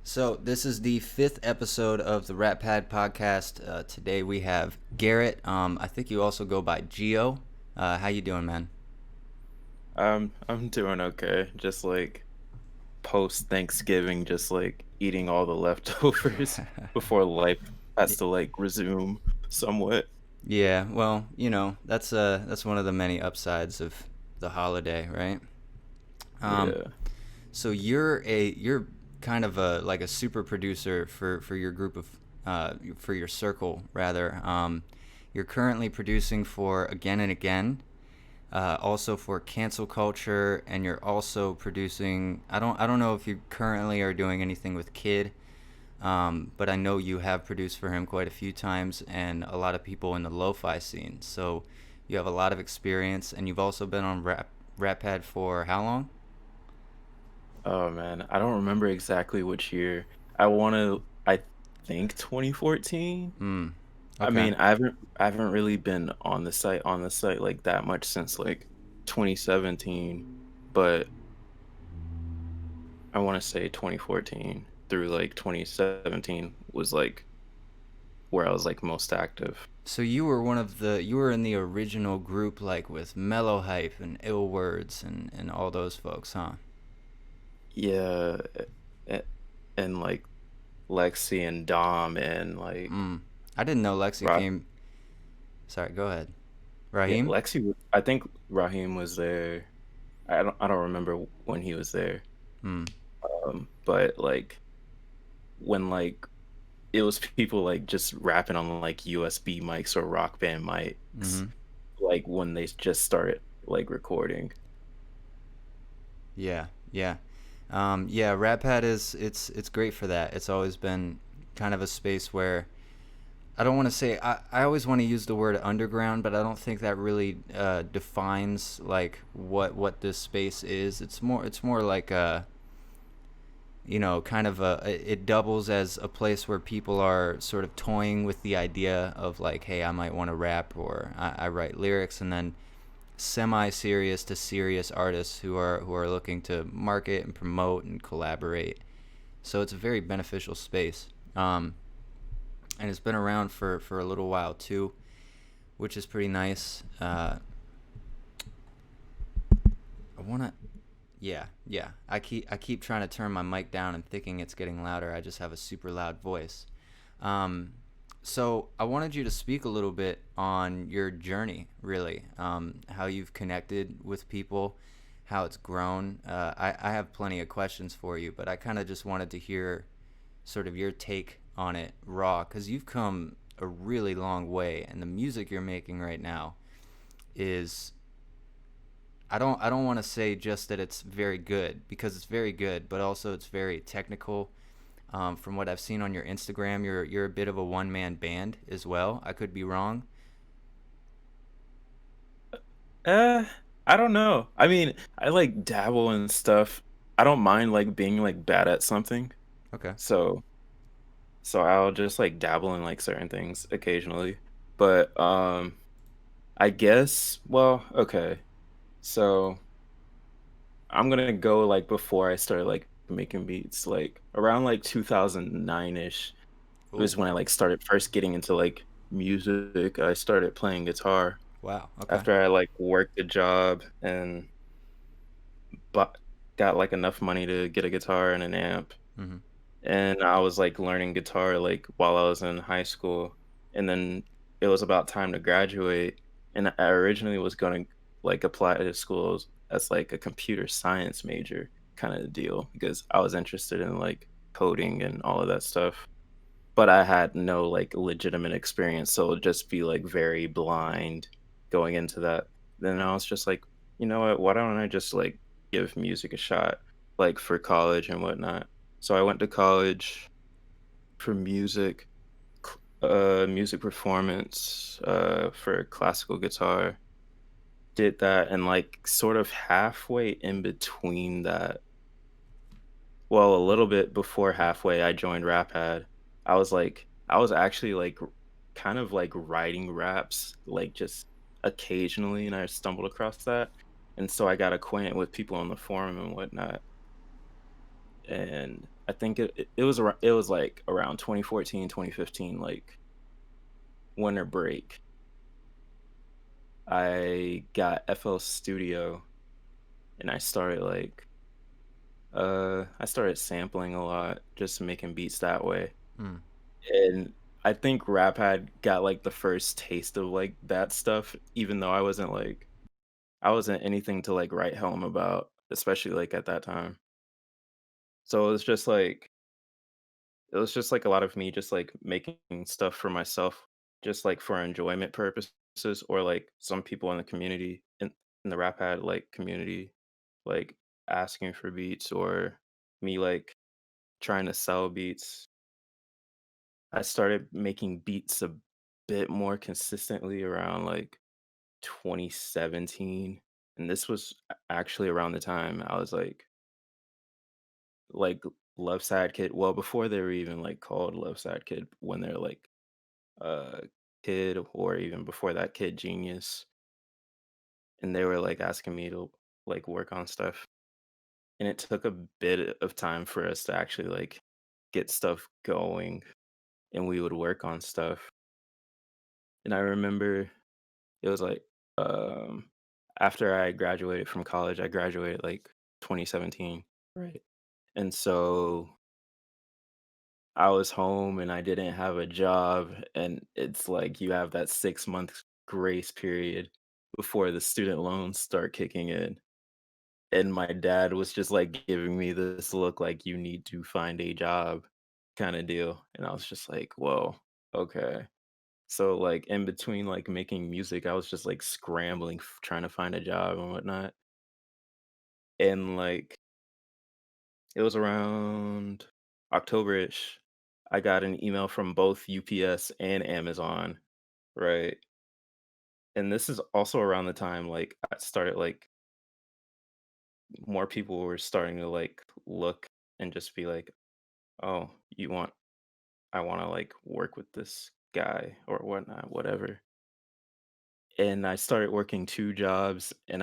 So this is the fifth episode of the Rappad Podcast. Today we have Garrett. I think you also go by Geo. How you doing, man? I'm doing okay. Just like post Thanksgiving, just like eating all the leftovers before life has Y- to like resume somewhat. Yeah, well, that's one of the many upsides of the holiday, right? Um, Yeah. so you're kind of a super producer for your group of for your circle rather. You're currently producing for Again and Again. Also for cancel culture, and you're also producing. I don't know if you currently are doing anything with Kid, but I know you have produced for him quite a few times, and a lot of people in the lo-fi scene. So you have a lot of experience, and you've also been on Rappad for how long? Oh man, I don't remember exactly which year. I think 2014. Hmm. I Okay. mean, I haven't really been on the site like that much since like 2017, but I want to say 2014 through like 2017 was like where I was like most active. So you were in the original group, like with Mellow Hype and Ill Words and all those folks, huh? Yeah, a- and like Lexi and Dom and like Hmm. I didn't know Lexi Ra- came. Sorry, go ahead. yeah, Raheem. I think Raheem was there. I don't remember when he was there. Hmm. But like when like it was people like just rapping on like USB mics or rock band mics, Mm-hmm. like when they just started like recording. Yeah, yeah, yeah. Rappad is it's great for that. It's always been kind of a space where I don't want to say I always want to use the word underground, but I don't think that really defines like what this space is. It's more like a kind of it doubles as a place where people are sort of toying with the idea of like, hey, I might want to rap or I write lyrics, and then semi-serious to serious artists who are looking to market and promote and collaborate. So it's a very beneficial space, and it's been around for a little while too, which is pretty nice. I wanna, yeah, yeah. I keep trying to turn my mic down and thinking it's getting louder. I just have a super loud voice. Um, so I wanted you to speak a little bit on your journey, really, how you've connected with people, how it's grown. I have plenty of questions for you, but I kind of just wanted to hear sort of your take on it raw, because you've come a really long way, and the music you're making right now is I don't want to say just that it's very good, because it's very good, but also it's very technical. From what I've seen on your Instagram, you're a bit of a one man band as well. I could be wrong. Uh, I don't know. I mean, I like dabble in stuff. I don't mind like being like bad at something. Okay. So so I'll just like dabble in like certain things occasionally. But I guess okay. So I'm gonna go like before I started like making beats, like around like 2009-ish Oh, was when I like started first getting into like music. I started playing guitar wow. Okay. after I like worked a job and but got like enough money to get a guitar and an amp. Mm-hmm. And I was like learning guitar like while I was in high school. And then it was about time to graduate. And I originally was gonna like apply to school as like a computer science major kind of deal because I was interested in like coding and all of that stuff. But I had no like legitimate experience, so it'd just be like very blind going into that. Then I was just like, you know what? Why don't I just like give music a shot, like for college and whatnot? So I went to college for music performance, for classical guitar. Did that, and like sort of halfway in between that, well, a little bit before halfway, I joined Rappad. I was actually like kind of like writing raps, like just occasionally, and I stumbled across that. And so I got acquainted with people on the forum and whatnot. And I think it was like around 2014, 2015, like winter break. I got FL Studio and I started sampling a lot, just making beats that way. Hmm. And I think Rappad got like the first taste of like that stuff, even though I wasn't anything to like write home about, especially like at that time. So it was just like a lot of me just like making stuff for myself, just like for enjoyment purposes, or like some people in the community in the Rappad like community, like asking for beats, or me like trying to sell beats. I started making beats a bit more consistently around like 2017, and this was actually around the time I was like Love Sad Kid. Well, before they were even like called Love Sad Kid, when they're like uh Kid, or even before that, Kid Genius, and they were like asking me to like work on stuff, and it took a bit of time for us to actually like get stuff going, and we would work on stuff. And I remember it was like, um, after I graduated from college, I graduated like 2017, right? And so I was home and I didn't have a job, and it's like you have that 6 month grace period before the student loans start kicking in. And my dad was just like giving me this look like you need to find a job kind of deal. And I was just like, whoa, okay. So like in between like making music, I was just like scrambling, trying to find a job and whatnot. And like it was around October-ish. I got an email from both UPS and Amazon, right? And this is also around the time like I started like more people were starting to like look and just be like, "Oh, you want I want to like work with this guy or whatnot, whatever." And I started working two jobs, and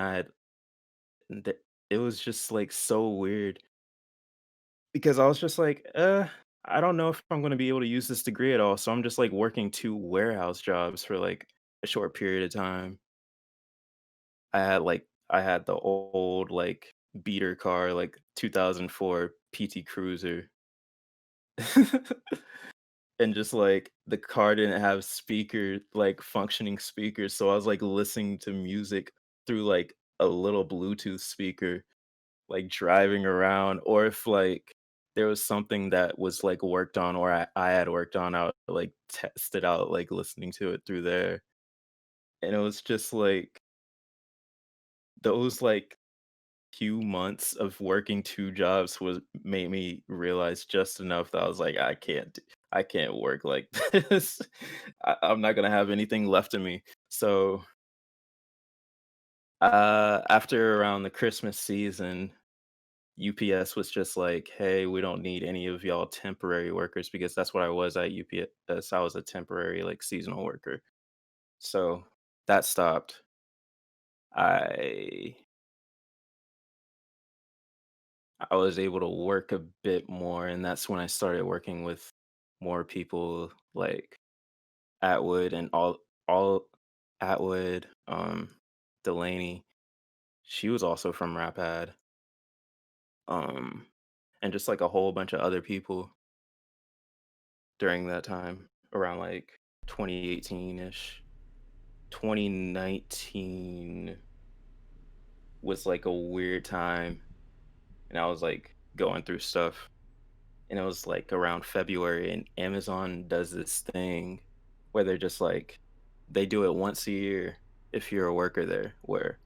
it was just like so weird because I was just like, I don't know if I'm going to be able to use this degree at all. So I'm just like working two warehouse jobs for like a short period of time. I had the old like beater car, like 2004 PT Cruiser. And just like the car didn't have functioning speakers. So I was like listening to music through like a little Bluetooth speaker, like driving around, or if like there was something that was like worked on, or I had worked on, I would like test it out, like listening to it through there. And it was just like those like few months of working two jobs was made me realize just enough that I was like, I can't work like this. I'm not gonna have anything left of me. So after around the Christmas season, UPS was just like, "Hey, we don't need any of y'all temporary workers," because that's what I was at UPS. I was a temporary, like, seasonal worker. So that stopped. I I was able to work a bit more, and that's when I started working with more people like Atwood and all Atwood, Delaney. She was also from Rapad. Um, and just like a whole bunch of other people during that time around like 2018-ish. 2019 was like a weird time, and I was like going through stuff, and it was like around February, and Amazon does this thing where they're just like they do it once a year if you're a worker there, where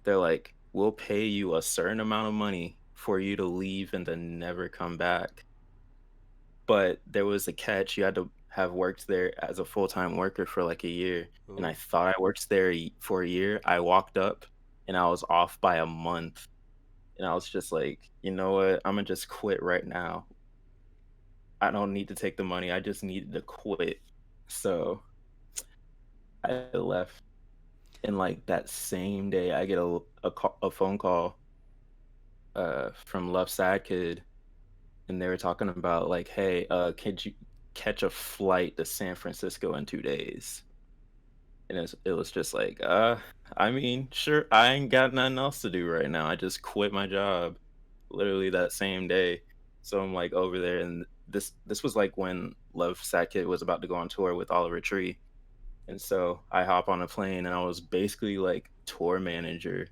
they're like, "We'll pay you a certain amount of money for you to leave and then never come back." But there was a catch, you had to have worked there as a full-time worker for, like, a year, and I Ooh. thought I worked there for a year. I walked up, and I was off by a month, and I was just like, "You know what? Imma just quit right now. I don't need to take the money, I just needed to quit." So, I left, and, like, that same day, I get a phone call, from Love Sad Kid, and they were talking about like, hey, could you catch a flight to San Francisco in 2 days? And it was just like, I mean, sure, I ain't got nothing else to do right now. I just quit my job literally that same day. So I'm like over there, and this was like when Love Sat Kid was about to go on tour with Oliver Tree. And so I hop on a plane, and I was basically like tour manager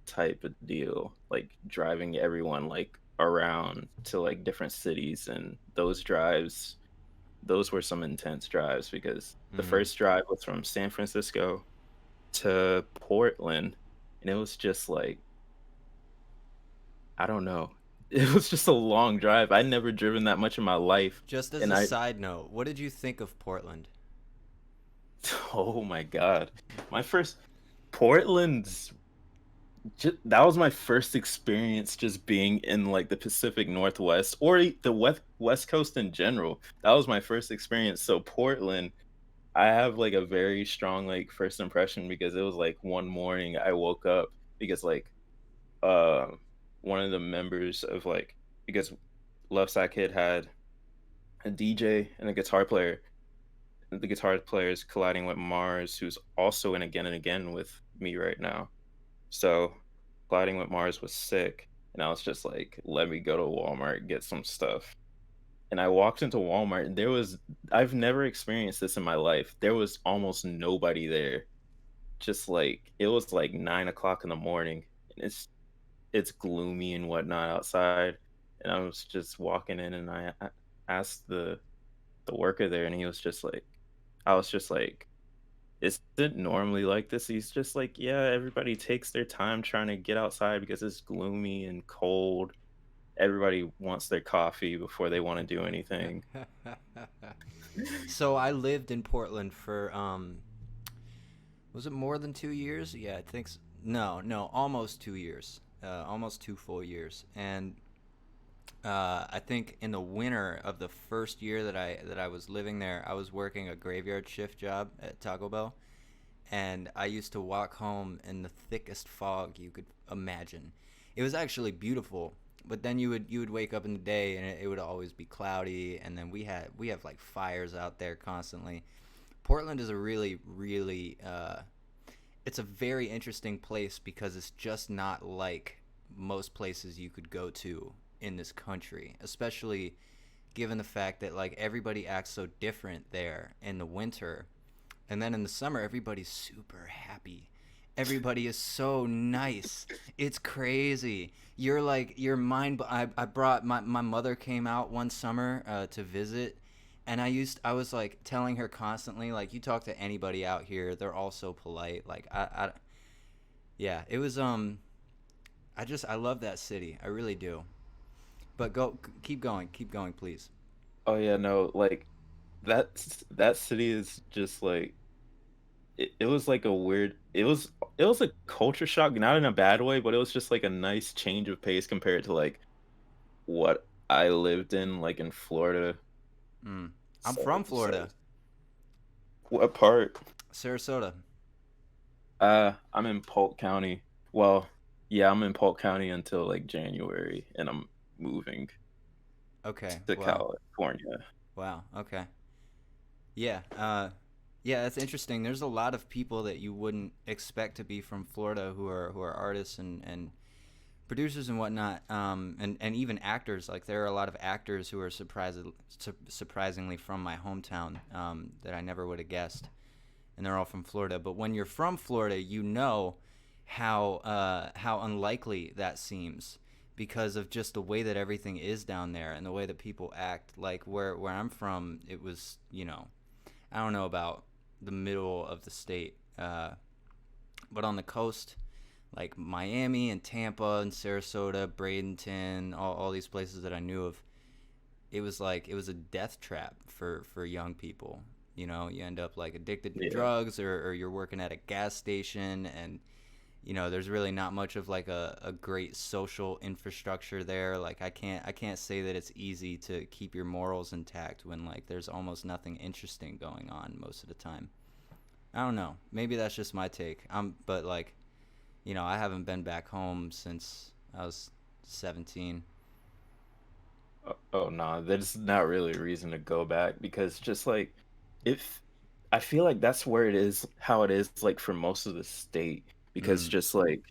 type of deal, like driving everyone like around to like different cities. And those drives, those were some intense drives, because the Mm. first drive was from San Francisco to Portland, and it was just like, I don't know. It was just a long drive. I'd never driven that much in my life. Just as And a I side note, what did you think of Portland? oh my God. My first Portland's that was my first experience just being in like the Pacific Northwest, or the West Coast in general. That was my first experience. So Portland, I have like a very strong like first impression, because it was like one morning I woke up because like uh one of the members of like, because Love Sack Kid had a DJ and a guitar player. And the guitar player is colliding with Mars, who's also in Again and Again with me right now. So colliding with Mars was sick, and I was just like, let me go to Walmart, get some stuff. And I walked into Walmart, and I've never experienced this in my life. There was almost nobody there. Just like, it was like 9 o'clock in the morning, and it's gloomy and whatnot outside. And I was just walking in, and I asked the worker there, and he was just like, I was just like, is it normally like this? He's just like, yeah, everybody takes their time trying to get outside because it's gloomy and cold. Everybody wants their coffee before they want to do anything. So I lived in Portland for was it more than 2 years? Yeah, I think no, no, almost 2 years, almost 2 full years. And I think in the winter of the first year that I was living there, I was working a graveyard shift job at Taco Bell, and I used to walk home in the thickest fog you could imagine. It was actually beautiful, but then you would wake up in the day and it would always be cloudy, and then we have like fires out there constantly. Portland is a really it's a very interesting place because it's just not like most places you could go to in this country, especially given the fact that like everybody acts so different there in the winter, and then in the summer everybody's super happy. Everybody is so nice. It's crazy. You're like your mind. I brought my mother came out one summer to visit, and I was like telling her constantly, like, you talk to anybody out here, they're all so polite. Like yeah, it was I love that city. I really do. But keep going, please. Oh yeah, no, like that city is just like, it was like a weird, it was a culture shock, not in a bad way, but it was just like a nice change of pace compared to like what I lived in like in Florida. Mm. I'm So from so Florida, what part? Sarasota. I'm in Polk County. Well, yeah, I'm in Polk County until like January, and I'm moving Okay. to Wow. California. Wow. Okay. Yeah. Yeah, that's interesting. There's a lot of people that you wouldn't expect to be from Florida who are artists and producers and whatnot, and even actors. Like there are a lot of actors who are surprisingly from my hometown, that I never would have guessed, and they're all from Florida. But when you're from Florida, you know how unlikely that seems because of just the way that everything is down there and the way that people act. Like where I'm from, it was, I don't know about the middle of the state, but on the coast, like Miami and Tampa and Sarasota, Bradenton, all these places that I knew of, it was like it was a death trap for young people. You end up like addicted to Yeah. drugs, or you're working at a gas station, and there's really not much of like a great social infrastructure there. Like I can't say that it's easy to keep your morals intact when like there's almost nothing interesting going on most of the time. I don't know. Maybe that's just my take. But like, I haven't been back home since I was 17. Oh no, there's not really a reason to go back because just like if I feel like that's where it is, how it is like for most of the state because Mm, just like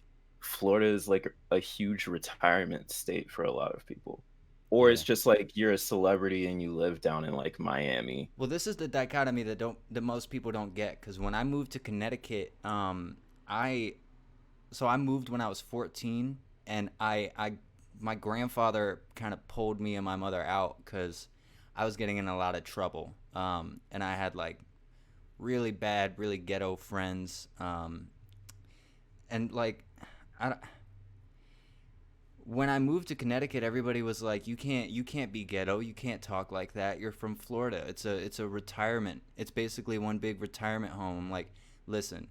Florida is like a huge retirement state for a lot of people. Or it's yeah. just like you're a celebrity and you live down in like Miami. Well, this is the dichotomy that most people don't get because when I moved to Connecticut, I I moved when I was 14, and I my grandfather kind of pulled me and my mother out because I was getting in a lot of trouble, and I had like really bad, really ghetto friends, and like I when I moved to Connecticut, everybody was like, you can't be ghetto, you can't talk like that. You're from Florida. It's a retirement. It's basically one big retirement home." I'm like, listen,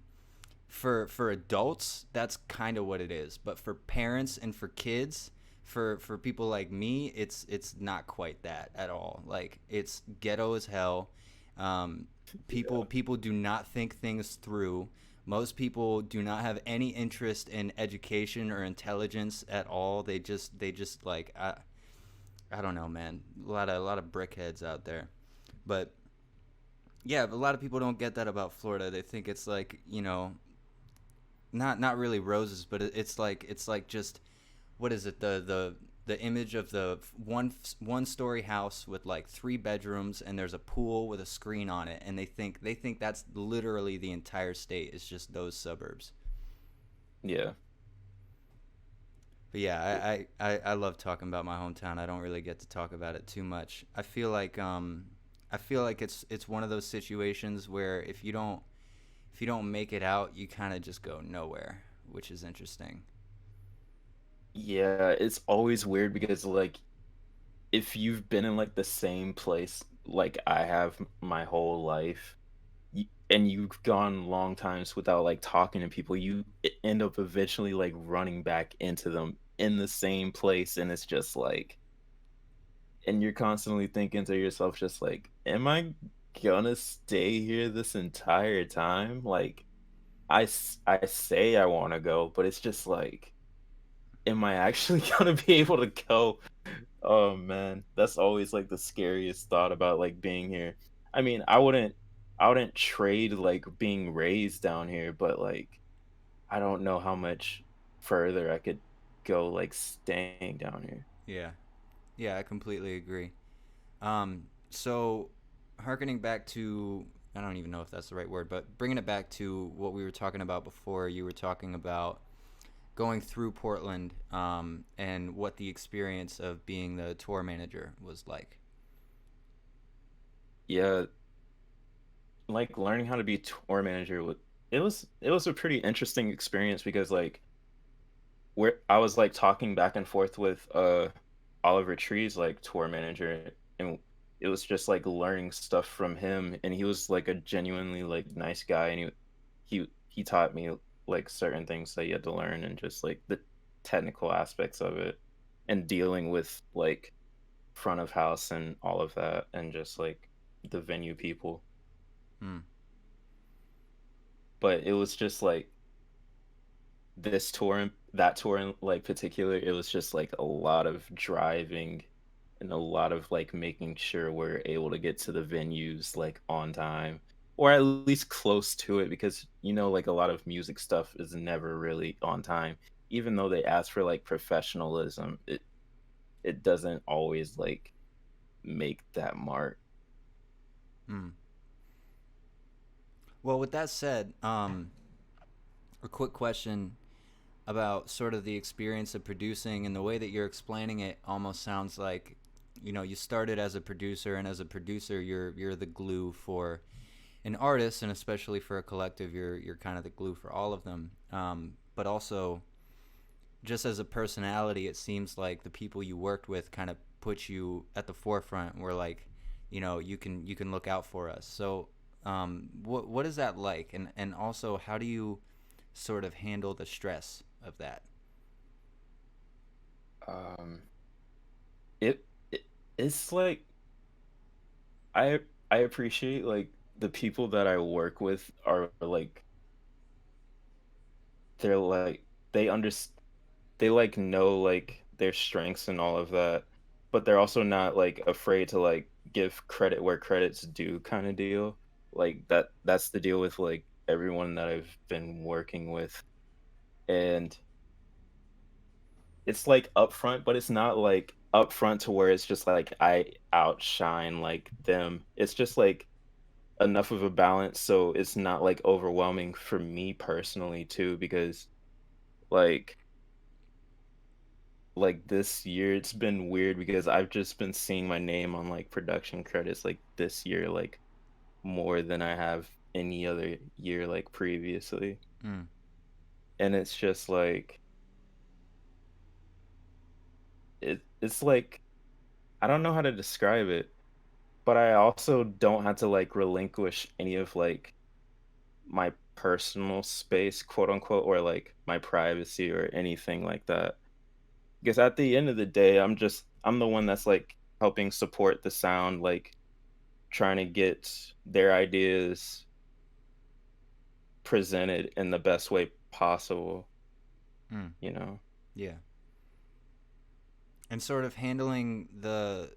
for adults, that's kind of what it is. But for parents and for kids, for people like me, it's not quite that at all. Like it's ghetto as hell. Um, people Yeah. people do not think things through. Most people do not have any interest in education or intelligence at all. They just like I don't know, man. A lot of brickheads out there. But yeah, a lot of people don't get that about Florida. They think it's like, not really roses, but it's like just what is it, the image of the one story house with like three bedrooms and there's a pool with a screen on it, and they think that's literally the entire state is just those suburbs. Yeah. But yeah, I love talking about my hometown. I don't really get to talk about it too much. I feel like it's one of those situations where if you don't make it out, you kind of just go nowhere, which is interesting. Yeah, it's always weird because like if you've been in like the same place like I have my whole life, and you've gone long times without like talking to people, you end up eventually like running back into them in the same place, and it's just like, and you're constantly thinking to yourself, just like, am I gonna stay here this entire time? Like, I say I want to go, but it's just like, am I actually gonna be able to go? Oh man, that's always like the scariest thought about like being here. I mean, I wouldn't trade like being raised down here, but like I don't know how much further I could go like staying down here. Yeah, yeah, I completely agree. So, harkening back to, I don't even know if that's the right word, but bringing it back to what we were talking about before, you were talking about going through Portland, and what the experience of being the tour manager was like. Yeah, like learning how to be tour manager with it was a pretty interesting experience because like where I was like talking back and forth with Oliver Tree's like tour manager, and it was just like learning stuff from him, and he was like a genuinely like nice guy, and he taught me like certain things that you had to learn and just like the technical aspects of it and dealing with like front of house and all of that and just like the venue people. Hmm. But it was just like this tour and that tour in like particular, it was just like a lot of driving and a lot of like making sure we're able to get to the venues like on time or at least close to it because like a lot of music stuff is never really on time. Even though they ask for like professionalism, it doesn't always like make that mark. Hmm. Well, with that said, a quick question about sort of the experience of producing, and the way that you're explaining it almost sounds like, you started as a producer, and as a producer you're the glue for an artist, and especially for a collective, you're kind of the glue for all of them. But also, just as a personality, it seems like the people you worked with kind of put you at the forefront, where like, you can look out for us. So, what is that like, and also how do you sort of handle the stress of that? um it, it it's like I I appreciate like the people that I work with are like they're like they under they like know like their strengths and all of that. but they're also not like afraid to like give credit where credit's due kind of deal. Like that's the deal with like everyone that I've been working with. And it's like upfront, but it's not like upfront to where it's just like I outshine like them. It's just like enough of a balance so it's not like overwhelming for me personally too, because like this year it's been weird because I've just been seeing my name on like production credits like this year like more than I have any other year like previously. Mm. And it's just like it's like I don't know how to describe it, but I also don't have to like relinquish any of like my personal space, quote unquote, or like my privacy or anything like that. Because at the end of the day, I'm the one that's like helping support the sound, like trying to get their ideas presented in the best way possible, Mm. you know? Yeah. And sort of handling the,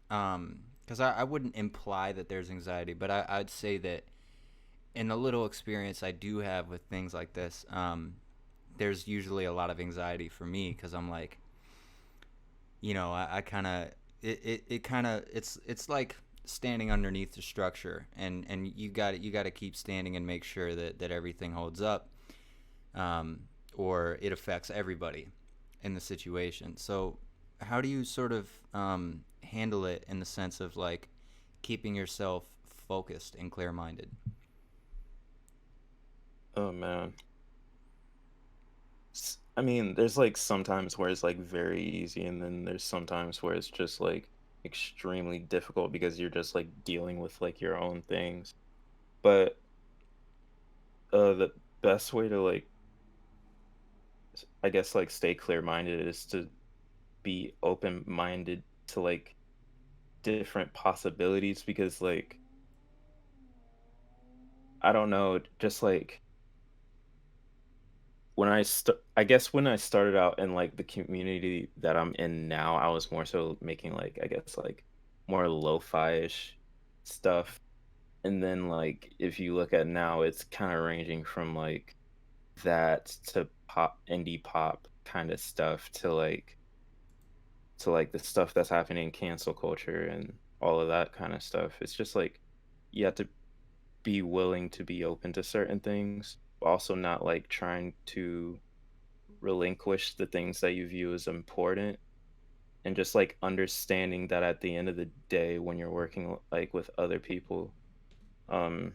because I wouldn't imply that there's anxiety, but I'd say that in the little experience I do have with things like this, there's usually a lot of anxiety for me because I'm like, I kind of, it kind of, it's like standing underneath the structure, and you got to keep standing and make sure that everything holds up, um, or it affects everybody in the situation. So how do you sort of handle it in the sense of like keeping yourself focused and clear-minded? Oh man. I mean, there's like sometimes where it's like very easy, and then there's sometimes where it's just like extremely difficult because you're just like dealing with like your own things. But the best way to like, I guess, like stay clear-minded is to be open-minded to like different possibilities because like I don't know, just like I guess when I started out in like the community that I'm in now, I was more so making like I guess like more lo-fi-ish stuff. And then like if you look at now, it's kind of ranging from like that to pop indie pop kind of stuff to like the stuff that's happening in cancel culture and all of that kind of stuff. It's just like you have to be willing to be open to certain things, but also not like trying to relinquish the things that you view as important, and just like understanding that at the end of the day when you're working like with other people, um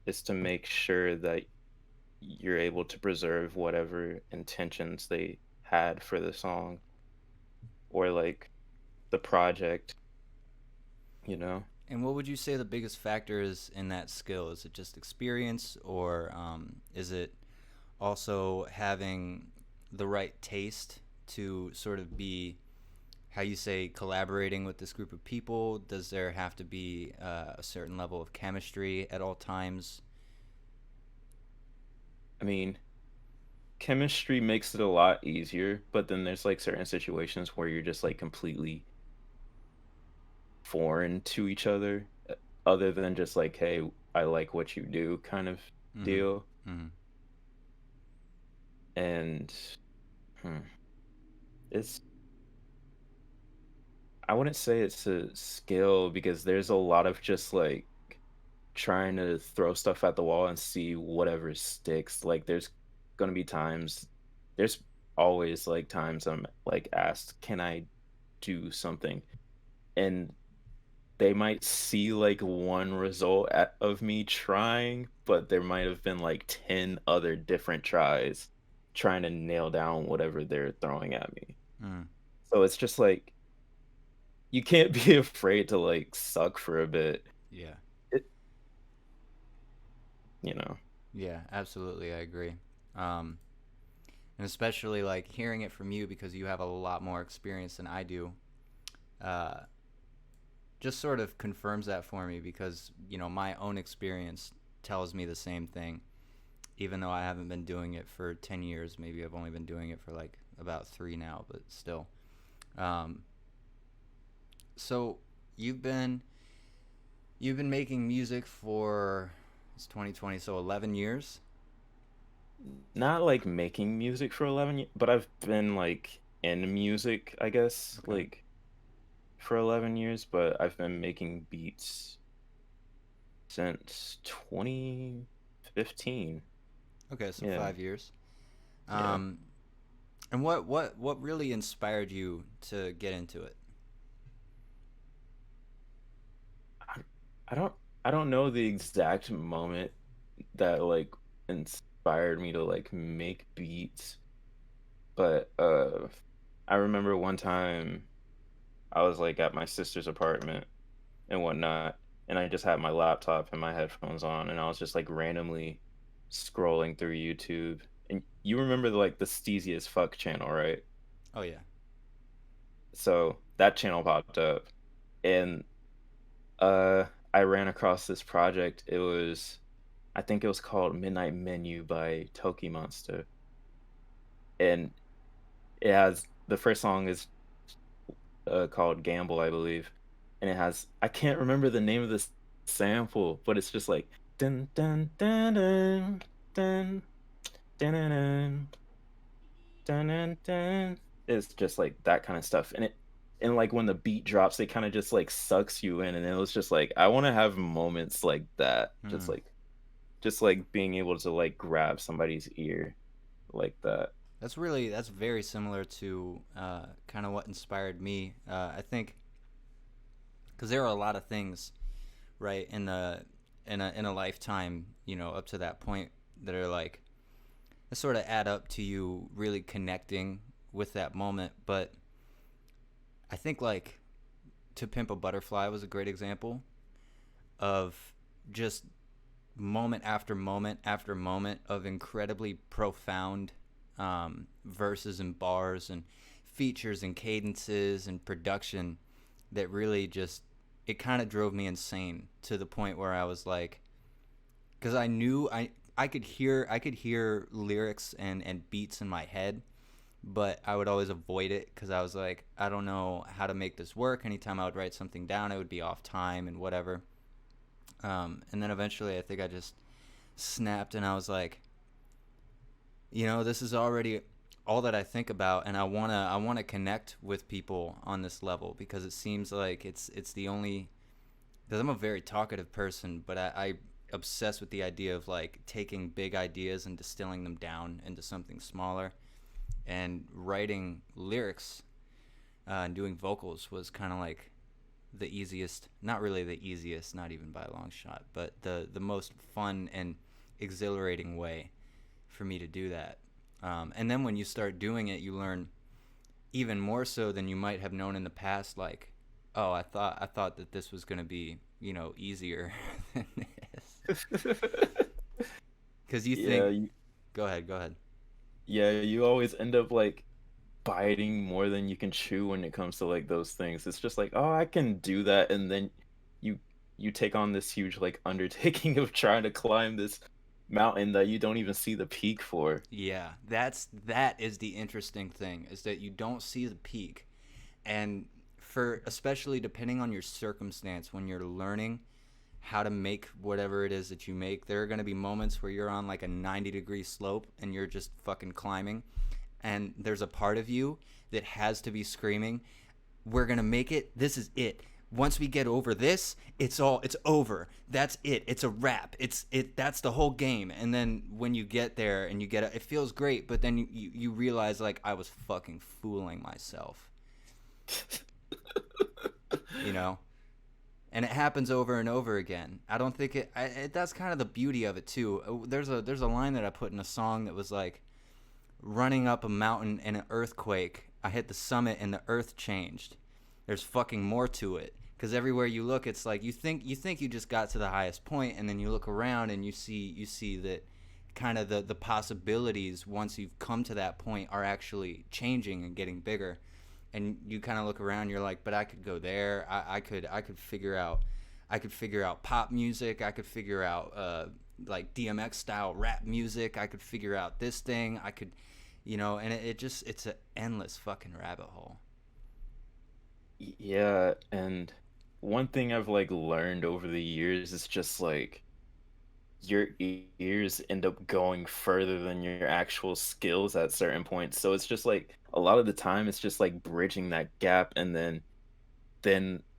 is to make sure that you're able to preserve whatever intentions they had for the song or like the project, you know. And what would you say the biggest factor is in that skill? Is it just experience, or is it also having the right taste to sort of be, how you say, collaborating with this group of people? Does there have to be a certain level of chemistry at all times? I mean, chemistry makes it a lot easier, but then there's like certain situations where you're just like completely foreign to each other, other than just like, hey, I like what you do kind of Mm-hmm. deal. Mm-hmm. And hmm, it's I wouldn't say it's a skill because there's a lot of just like trying to throw stuff at the wall and see whatever sticks. Like gonna be times there's always like times I'm like asked, can I do something? And they might see like one result of me trying, but there might have been like 10 other different tries trying to nail down whatever they're throwing at me. Mm. So it's just like you can't be afraid to like suck for a bit. Yeah. It, you know. Yeah, absolutely. I agree. Um, and especially like hearing it from you because you have a lot more experience than I do. Uh, just sort of confirms that for me because my own experience tells me the same thing, even though I haven't been doing it for 10 years. Maybe I've only been doing it for like about 3 now, but still. um, So you've been you've been making music for it's 2020, so 11 years. Not like making music for 11 years, but I've been like in music, I guess, Okay. like for 11 years, but I've been making beats since 2015. Okay, so Yeah, 5 years. yeah. Um, and what really inspired you to get into it? I, I don't I don't know the exact moment that like inspired me to like make beats, but I remember one time I was like at my sister's apartment and whatnot, and I just had my laptop and my headphones on, and I was just like randomly scrolling through YouTube. And you remember like the Steezy as Fuck channel, right? Oh yeah. So that channel popped up, and uh, I ran across this project. I think it was called Midnight Menu by Toki Monster, and it has the first song is called Gamble, I believe, and it has I can't remember the name of this sample, but it's just like dun dun dun dun dun dun dun dun dun dun. Dun. It's just like that kind of stuff, and like when the beat drops, it kind of just like sucks you in, and it was just like I want to have moments like that, Hmm. just like being able to like grab somebody's ear like that. That's very similar to kind of what inspired me. I think because there are a lot of things right in a lifetime, up to that point that are like that sort of add up to you really connecting with that moment. But I think like To Pimp a Butterfly was a great example of just moment after moment after moment of incredibly profound verses and bars and features and cadences and production that really just it kind of drove me insane to the point where I was like, because I knew I could hear lyrics and beats in my head, but I would always avoid it because I was like, I don't know how to make this work. Anytime I would write something down, it would be off time and whatever. And then eventually, I think I just snapped and I was like, this is already all that I think about, and I wanna connect with people on this level because it seems like it's the only because I'm a very talkative person, but I obsess with the idea of like taking big ideas and distilling them down into something smaller. And writing lyrics and doing vocals was kind of like the easiest, not really the easiest, not even by a long shot, but the most fun and exhilarating way for me to do that. And then when you start doing it, you learn even more so than you might have known in the past. Like, oh, I thought that this was gonna be easier than this, because you Yeah, think. Go ahead, go ahead. yeah, you always end up like biting more than you can chew when it comes to like those things. It's just like, oh, I can do that, and then you you take on this huge like undertaking of trying to climb this mountain that you don't even see the peak for. Yeah, that is the interesting thing is that you don't see the peak, and for especially depending on your circumstance when you're learning how to make whatever it is that you make, there are going to be moments where you're on like a 90-degree slope and you're just fucking climbing, and there's a part of you that has to be screaming, we're going to make it. This is it. Once we get over this, it's over. That's it. It's a wrap. That's the whole game. And then when you get there and you get it, it feels great, but then you realize like I was fucking fooling myself, you know? And it happens over and over again. I don't think that's kind of the beauty of it too. There's a line that I put in a song that was like, running up a mountain in an earthquake. I hit the summit and the earth changed. There's fucking more to it because everywhere you look, it's like you think you just got to the highest point, and then you look around and you see that kind of the possibilities once you've come to that point are actually changing and getting bigger. And you kind of look around, you're like, but I could go there. I could figure out pop music. I could figure out like DMX style rap music. I could figure out this thing. I could, and it just it's an endless fucking rabbit hole. Yeah, and one thing I've like learned over the years is just like your ears end up going further than your actual skills at certain points. So it's just like a lot of the time it's just like bridging that gap, and then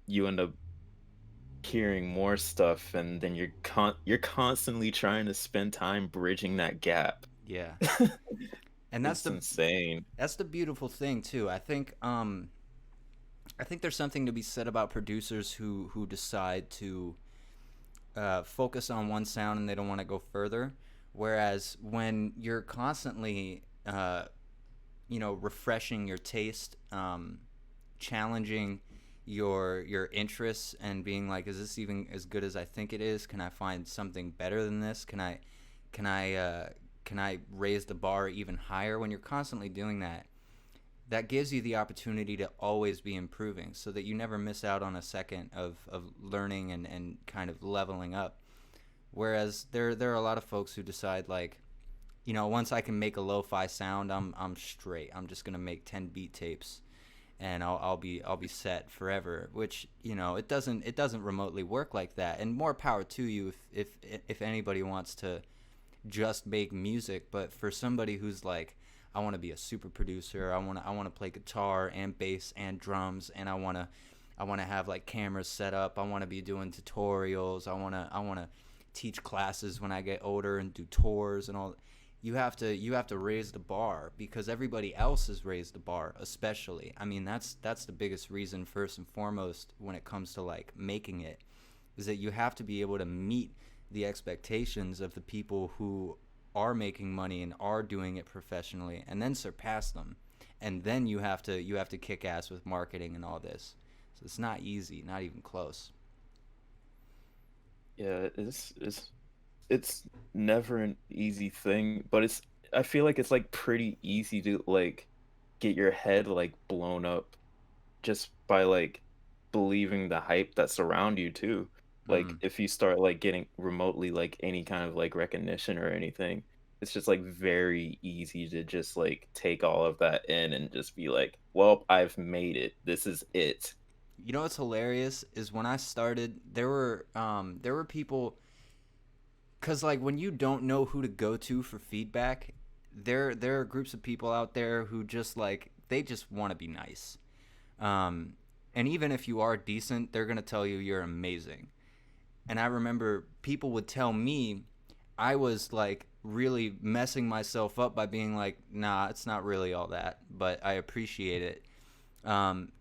you end up hearing more stuff, and then you're constantly trying to spend time bridging that gap. Yeah. And It's insane. that's the beautiful thing too. I think there's something to be said about producers who decide to focus on one sound and they don't want to go further. Whereas when you're constantly, refreshing your taste, challenging your interests, and being like, is this even as good as I think it is? Can I find something better than this? Can I, uh, can I raise the bar even higher? When you're constantly doing that, that gives you the opportunity to always be improving so that you never miss out on a second of learning and kind of leveling up. Whereas there are a lot of folks who decide like, once I can make a lo-fi sound, I'm straight. I'm just gonna make 10 beat tapes, and I'll be set forever. Which it doesn't remotely work like that. And more power to you if anybody wants to just make music. But for somebody who's like, I want to be a super producer. I want to play guitar and bass and drums, and I want to have like cameras set up. I want to be doing tutorials. I want to teach classes when I get older and do tours and all. You have to raise the bar because everybody else has raised the bar, especially. I mean, that's the biggest reason, first and foremost, when it comes to like making it, is that you have to be able to meet the expectations of the people who are making money and are doing it professionally, and then surpass them. And then you have to kick ass with marketing and all this. So it's not easy, not even close. Yeah, it's never an easy thing, but I feel like it's like pretty easy to like get your head like blown up just by like believing the hype that's around you too. Like Mm. if you start like getting remotely like any kind of like recognition or anything, it's just like very easy to just like take all of that in and just be like, well, I've made it. This is it. You know what's hilarious is when I started, there were people, cause like when you don't know who to go to for feedback, there are groups of people out there who just like they just want to be nice. Um, and even if you are decent, they're gonna tell you you're amazing. And I remember people would tell me I was like really messing myself up by being like, nah, it's not really all that, but I appreciate it.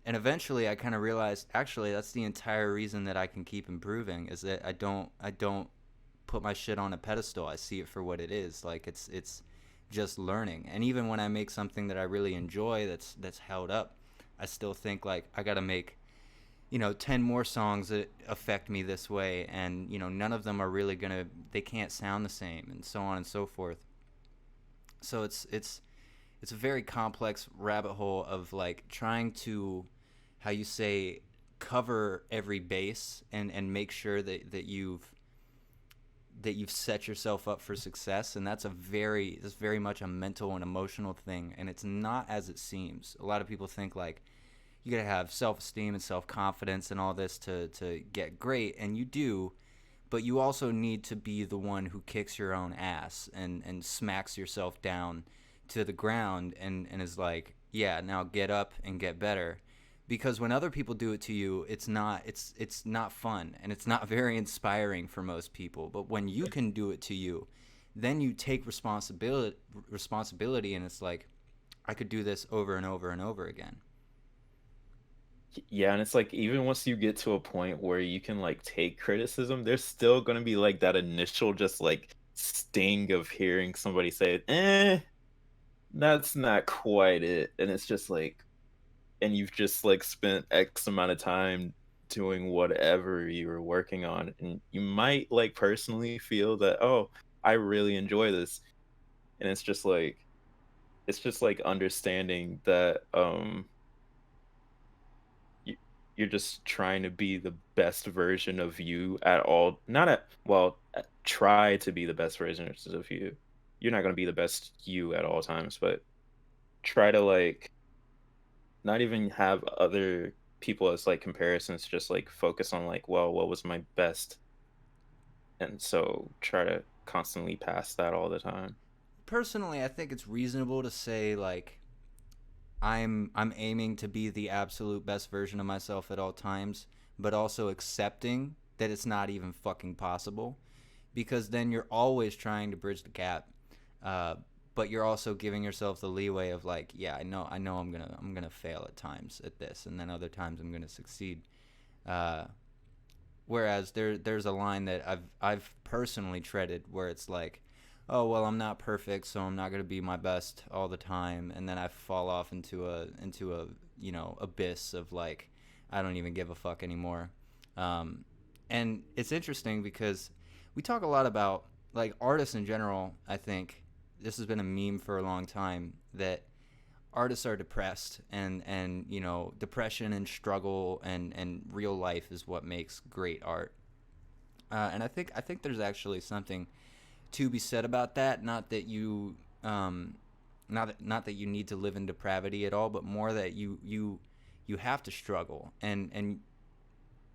And eventually, I kind of realized actually that's the entire reason that I can keep improving is that I don't put my shit on a pedestal. I see it for what it is. Like it's just learning. And even when I make something that I really enjoy, that's held up, I still think like I got to make 10 more songs that affect me this way, and none of them are really gonna, they can't sound the same, and so on and so forth. So it's a very complex rabbit hole of like trying to, how you say, cover every base and make sure that you've set yourself up for success. And that's very much a mental and emotional thing, and it's not as it seems. A lot of people think like you gotta have self-esteem and self-confidence and all this to get great, and you do, but you also need to be the one who kicks your own ass and smacks yourself down to the ground and is like, yeah, now get up and get better. Because when other people do it to you, it's not fun, and it's not very inspiring for most people. But when you can do it to you, then you take responsibility, and it's like, I could do this over and over and over again. Yeah, and it's like even once you get to a point where you can like take criticism, there's still gonna be like that initial just like sting of hearing somebody say, that's not quite it. And it's just like, and you've just like spent X amount of time doing whatever you were working on. And you might like personally feel that, oh, I really enjoy this. And it's just like understanding that you, you're just trying to be the best version of you at all. Not at, well, try to be the best version of you. You're not going to be the best you at all times, but try to like not even have other people as like comparisons, just like focus on like, well, what was my best, and so try to constantly pass that all the time. Personally, I think it's reasonable to say like I'm aiming to be the absolute best version of myself at all times, but also accepting that it's not even fucking possible, because then you're always trying to bridge the gap. Uh, but you're also giving yourself the leeway of like, yeah, I know I'm gonna fail at times at this, and then other times I'm gonna succeed. Uh, Whereas there's a line that I've personally treaded where it's like, oh well, I'm not perfect, so I'm not gonna be my best all the time, and then I fall off into a abyss of like, I don't even give a fuck anymore. Um, and it's interesting because we talk a lot about like artists in general. I think this has been a meme for a long time that artists are depressed, and depression and struggle and real life is what makes great art. And I think there's actually something to be said about that. Not that you not that you need to live in depravity at all, but more that you have to struggle, and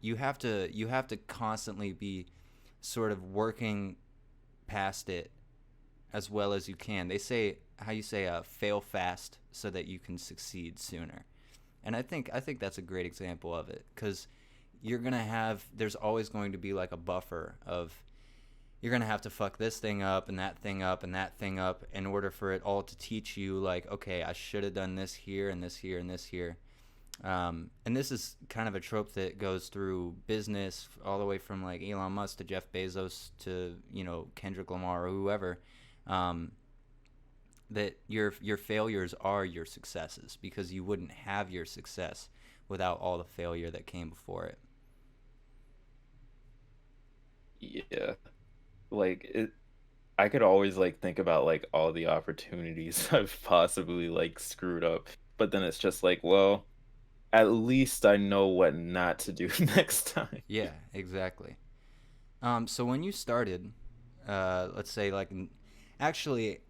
you have to constantly be sort of working past it as well as you can. They say, how you say, fail fast so that you can succeed sooner. And I think that's a great example of it, because there's always going to be like a buffer of, you're gonna have to fuck this thing up and that thing up and that thing up in order for it all to teach you like, okay, I should have done this here and this here and this here. And this is kind of a trope that goes through business all the way from like Elon Musk to Jeff Bezos to Kendrick Lamar or whoever. Um, that your failures are your successes, because you wouldn't have your success without all the failure that came before it. Yeah, like it. I could always like think about like all the opportunities I've possibly like screwed up, but then it's just like, well, at least I know what not to do next time. Yeah, exactly. So when you started, let's say like, actually,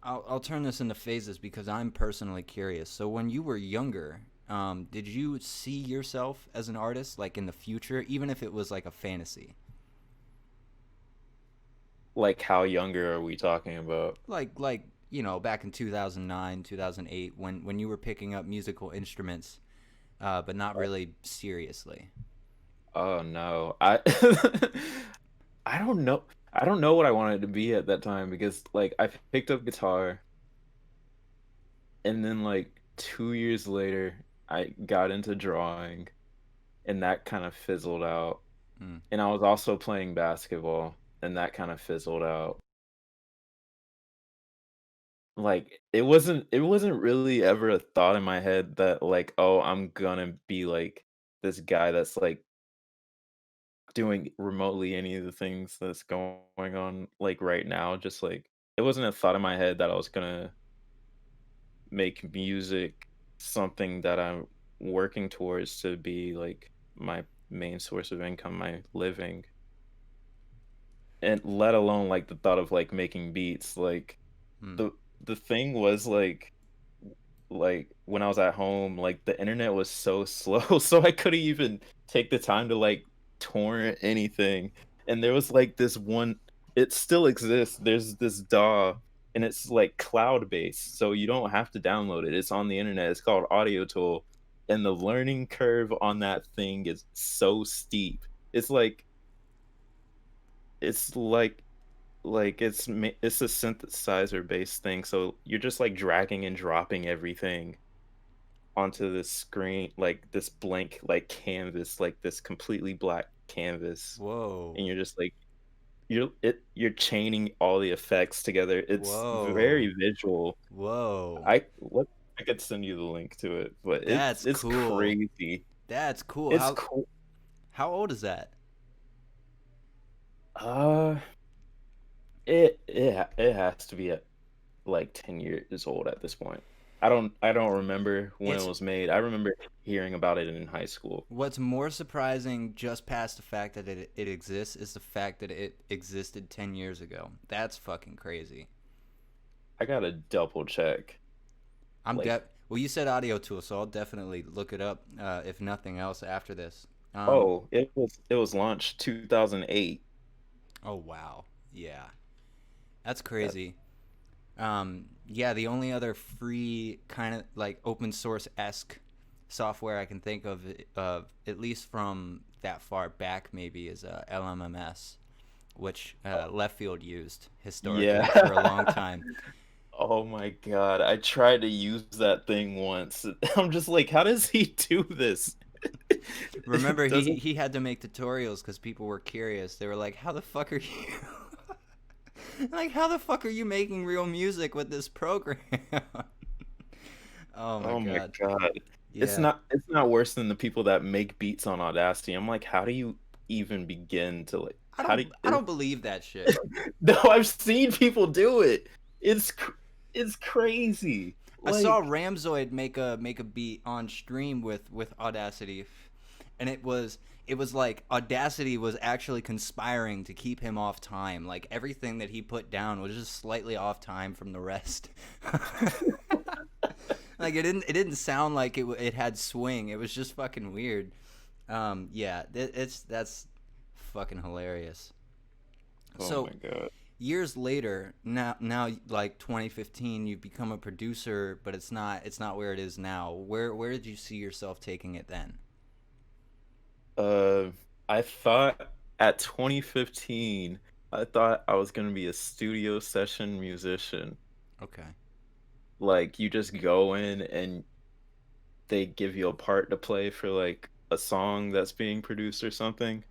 I'll turn this into phases because I'm personally curious. So when you were younger, did you see yourself as an artist, like in the future, even if it was like a fantasy? Like, how younger are we talking about? Like back in 2009, 2008, when you were picking up musical instruments, but not really seriously. Oh no. I don't know. I don't know what I wanted to be at that time because like I picked up guitar and then like 2 years later I got into drawing and that kind of fizzled out. Mm. And I was also playing basketball and that kind of fizzled out. Like it wasn't really ever a thought in my head that like, oh, I'm gonna be like this guy that's like doing remotely any of the things that's going on like right now. Just like it wasn't a thought in my head that I was gonna make music something that I'm working towards to be like my main source of income, my living. And let alone like the thought of like making beats. Like Mm. the the thing was like when I was at home, like the internet was so slow, so I couldn't even take the time to like torrent anything. And there was like this one, it still exists. There's this DAW, and it's like cloud based, so you don't have to download it. It's on the internet. It's called Audio Tool, and the learning curve on that thing is so steep. It's like it's like it's a synthesizer based thing, so you're just like dragging and dropping everything onto this screen, like this blank like canvas, like this completely black canvas, Whoa. and you're just like you're chaining all the effects together. It's Whoa. very visual. Whoa. I could send you the link to it, but That's it's cool. crazy. That's cool. It's How cool. how old is that? Uh, it has to be at like 10 years old at this point. I don't remember when it It's was made. I remember hearing about it in high school. What's more surprising, just past the fact that it exists, is the fact that it existed 10 years ago. That's fucking crazy. I gotta double check. I'm Like, de- Well, you said Audio Tool, so I'll definitely look it up, if nothing else after this. Oh, it was launched 2008. Oh wow, yeah, that's crazy. Yeah, the only other free kind of like open source esque software I can think of, at least from that far back, maybe is LMMS, which Left Field used Yeah. historically for a long time. Oh my God. I tried to use that thing once. I'm just like, how does he do this? Remember, It doesn't. he had to make tutorials because people were curious. They were like, "How the fuck are you?" Like, how the fuck are you making real music with this program? Oh my Oh my god. God. It's Yeah. not worse than the people that make beats on Audacity. I'm like, how do you even begin to like how do I don't believe that shit. No, I've seen people do it. It's it's crazy. I saw Like, Ramzoid make a beat on stream with Audacity, and it was like Audacity was actually conspiring to keep him off time. Like everything that he put down was just slightly off time from the rest. Like it didn't sound like it had swing. It was just fucking weird. Yeah, that's fucking hilarious. oh So my God. years later, now like 2015, you've become a producer, but it's not where it is now. Where did you see yourself taking it then? Uh, I thought at 2015, I thought I was gonna be a studio session musician. Okay. Like, you just go in and they give you a part to play for like a song that's being produced or something,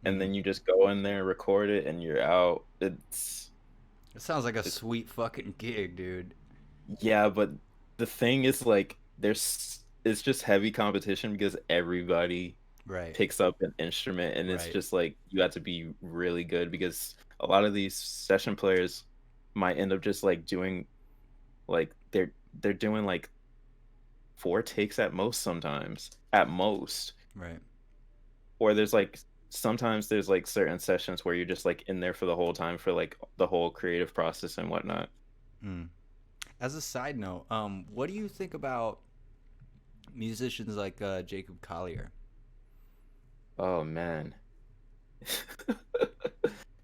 and Mm. then you just go in there, record it, and you're out. It sounds like a It's sweet fucking gig, dude. Yeah, but the thing is like it's just heavy competition because everybody Right. picks up an instrument, and it's Right. just like you have to be really good because a lot of these session players might end up just like doing like they're doing like four takes at most sometimes at most, Right. or there's like sometimes there's like certain sessions where you're just like in there for the whole time for like the whole creative process and whatnot. Mm. As a side note, what do you think about musicians like Jacob Collier? Oh man.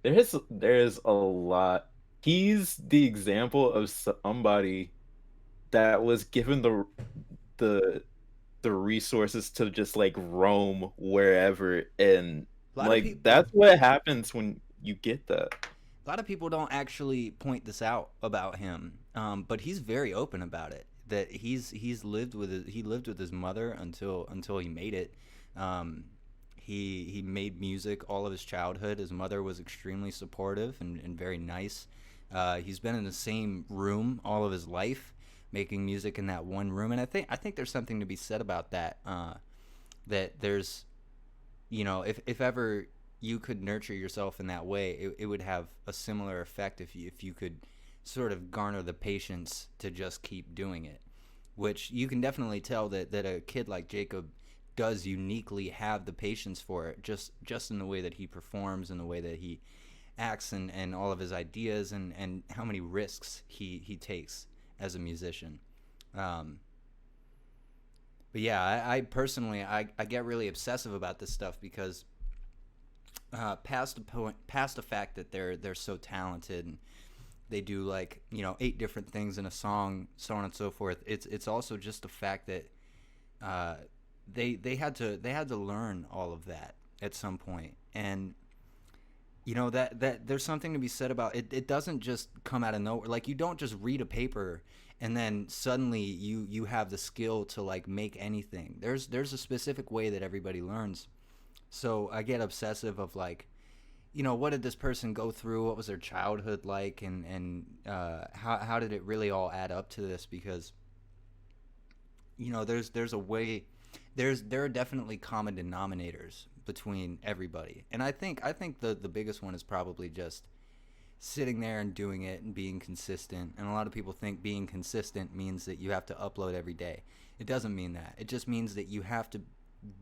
There's a lot. He's the example of somebody that was given the the resources to just like roam wherever, and A lot of like people that's what happens when you get that. a lot of people don't actually point this out about him, but he's very open about it. That he lived with his mother until he made it. Um, he made music all of his childhood. His mother was extremely supportive and very nice. He's been in the same room all of his life, making music in that one room, and I think there's something to be said about that. That there's if ever you could nurture yourself in that way, it would have a similar effect if you could sort of garner the patience to just keep doing it, which you can definitely tell that a kid like Jacob does uniquely have the patience for it, just in the way that he performs and the way that he acts, and all of his ideas, and how many risks he takes as a musician. um, but yeah, I personally I get really obsessive about this stuff because past the fact that they're so talented and they do like 8 different things in a song, so on and so forth. It's also just the fact that uh, they had to learn all of that at some point, and that there's something to be said about it. It doesn't just come out of nowhere. Like, you don't just read a paper and then suddenly you have the skill to like make anything. There's a specific way that everybody learns. So I get obsessive of like, what did this person go through? What was their childhood like? And how did it really all add up to this? Because there's a way, there are definitely common denominators between everybody, and I think the biggest one is probably just sitting there and doing it and being consistent. And a lot of people think being consistent means that you have to upload every day. It doesn't mean that. It just means that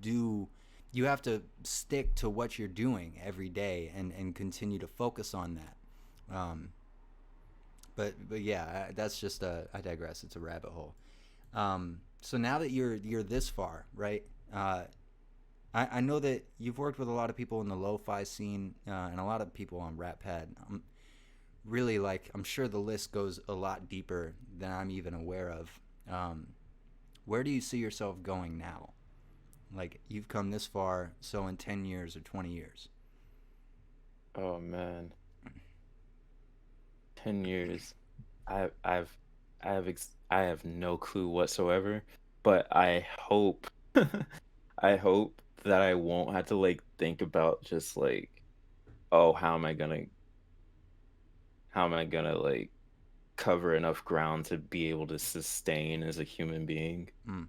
do you have to stick to what you're doing every day and continue to focus on that. But yeah, that's just I digress. It's a rabbit hole. So now that you're this far, right? Uh, I know that you've worked with a lot of people in the lo-fi scene and a lot of people on Rappad. Really, like, I'm sure the list goes a lot deeper than I'm even aware of. Um, where do you see yourself going now? Like, you've come this far, so in 10 years or 20 years. Oh man, 10 years. I I've I have no clue whatsoever, but I hope I hope that I won't have to like think about just like, oh, how am I gonna like cover enough ground to be able to sustain as a human being Mm,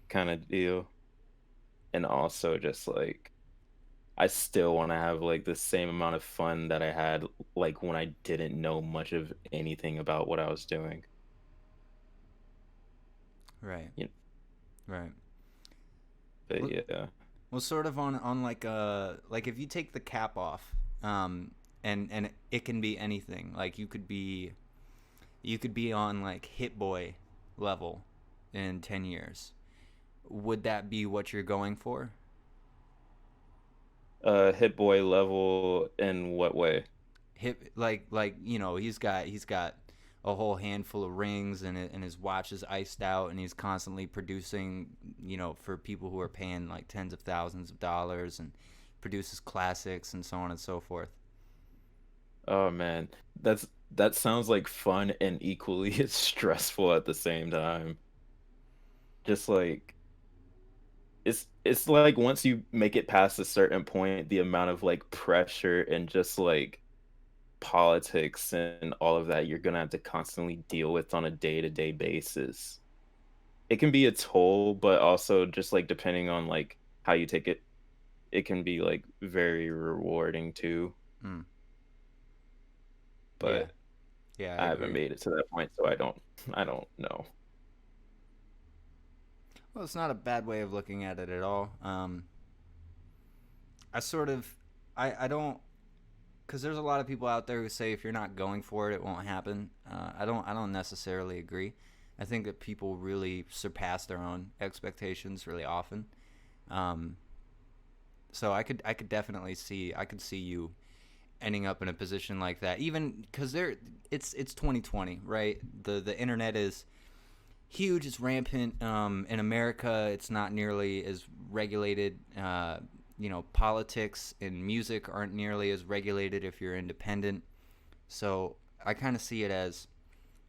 kind of deal. And also just like I still want to have like the same amount of fun that I had like when I didn't know much of anything about what I was doing. right, You know, right. but Well, yeah. well, sort of on like if you take the cap off, and it can be anything. Like you could be on like Hit Boy level in 10 years. Would that be what you're going for? Hit boy level in what way? Hit like he's got a whole handful of rings and his watch is iced out and he's constantly producing for people who are paying like tens of thousands of dollars and produces classics and so on and so forth. Oh man, that sounds like fun and equally as stressful at the same time. Just like it's like once you make it past a certain point, the amount of like pressure and just like politics and all of that you're gonna have to constantly deal with on a day-to-day basis. It can be a toll, but also just like depending on like how you take it, it can be like very rewarding too. Mm, yeah, But yeah, I I haven't agree. made it to that point, so I don't know. Well, it's not a bad way of looking at it at all. I sort of I don't, because there's a lot of people out there who say if you're not going for it, it won't happen. I don't necessarily agree. I think that people really surpass their own expectations really often. Um, so I could definitely see you ending up in a position like that. Even because it's 2020, right? The internet is huge. It's rampant. In America, it's not nearly as regulated. Politics and music aren't nearly as regulated if you're independent. So I kind of see it as,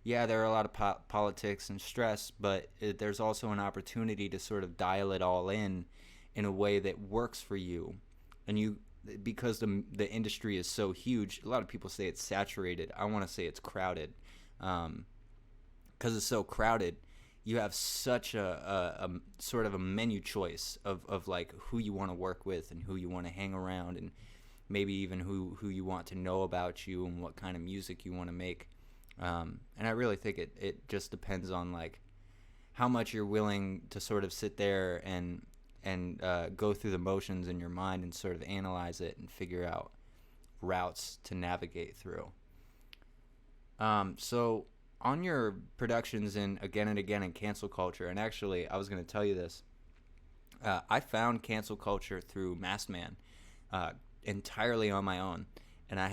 yeah, there are a lot of politics and stress, but there's also an opportunity to sort of dial it all in a way that works for you. And because the industry is so huge, a lot of people say it's saturated. I want to say it's crowded. Because it's so crowded, you have such a sort of a menu choice of like who you want to work with and who you want to hang around and maybe even who you want to know about you and what kind of music you want to make. And I really think it just depends on like how much you're willing to sort of sit there and go through the motions in your mind and sort of analyze it and figure out routes to navigate through. So on your productions in Again and Again and Cancel Culture, and actually I was going to tell you this. I found Cancel Culture through Masked Man, uh, entirely on my own, and I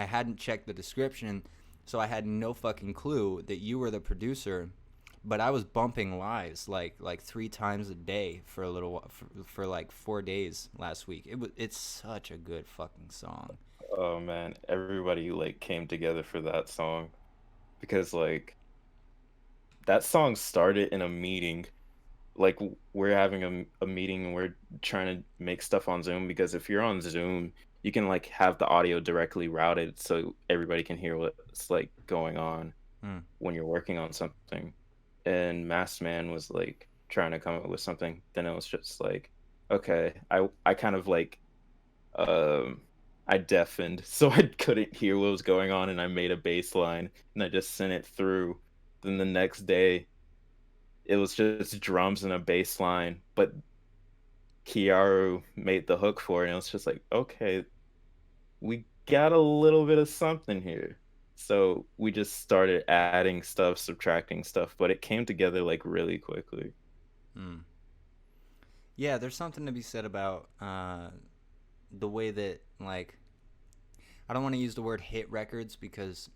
hadn't checked the description, so I had no fucking clue that you were the producer. But I was bumping lives like 3 times a day for a little for like 4 days last week. It's such a good fucking song. Oh man, everybody like came together for that song because like that song started in a meeting. Like we're having a meeting and we're trying to make stuff on Zoom because if you're on Zoom, you can like have the audio directly routed so everybody can hear what's like going on Hmm. when you're working on something. And Masked Man was like trying to come up with something. Then it was just like, okay, I kind of like um I deafened so I couldn't hear what was going on and I made a bass line and I just sent it through. Then the next day it was just drums and a bass line, but Kiaru made the hook for it and it was just like, okay, we got a little bit of something here. So we just started adding stuff, subtracting stuff, but it came together like really quickly. Mm. Yeah, there's something to be said about the way that, like, I don't want to use the word hit records because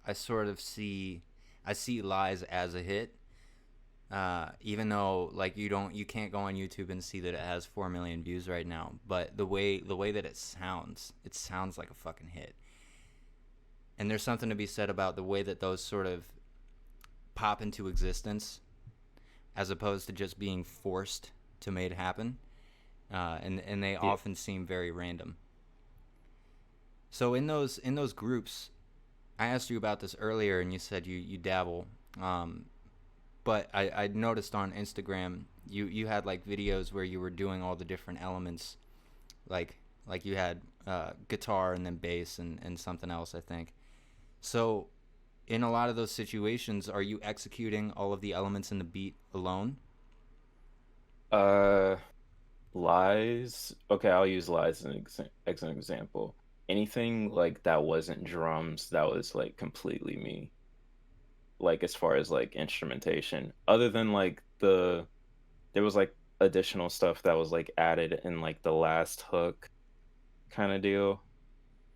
I sort of see Lies as a hit. Even though, like, you can't go on YouTube and see that it has 4 million views right now, but the way that it sounds like a fucking hit. And there's something to be said about the way that those sort of pop into existence, as opposed to just being forced to make it happen. And they Yeah. often seem very random. So in those groups, I asked you about this earlier, and you said you dabble. Um, but I noticed on Instagram you had like videos where you were doing all the different elements, like you had guitar and then bass and something else, I think. So in a lot of those situations, are you executing all of the elements in the beat alone? Uh, Lies. Okay, I'll use lies as an example. Anything like that wasn't drums, that was like completely me. Like as far as like instrumentation, other than like there was like additional stuff that was like added in like the last hook kind of deal,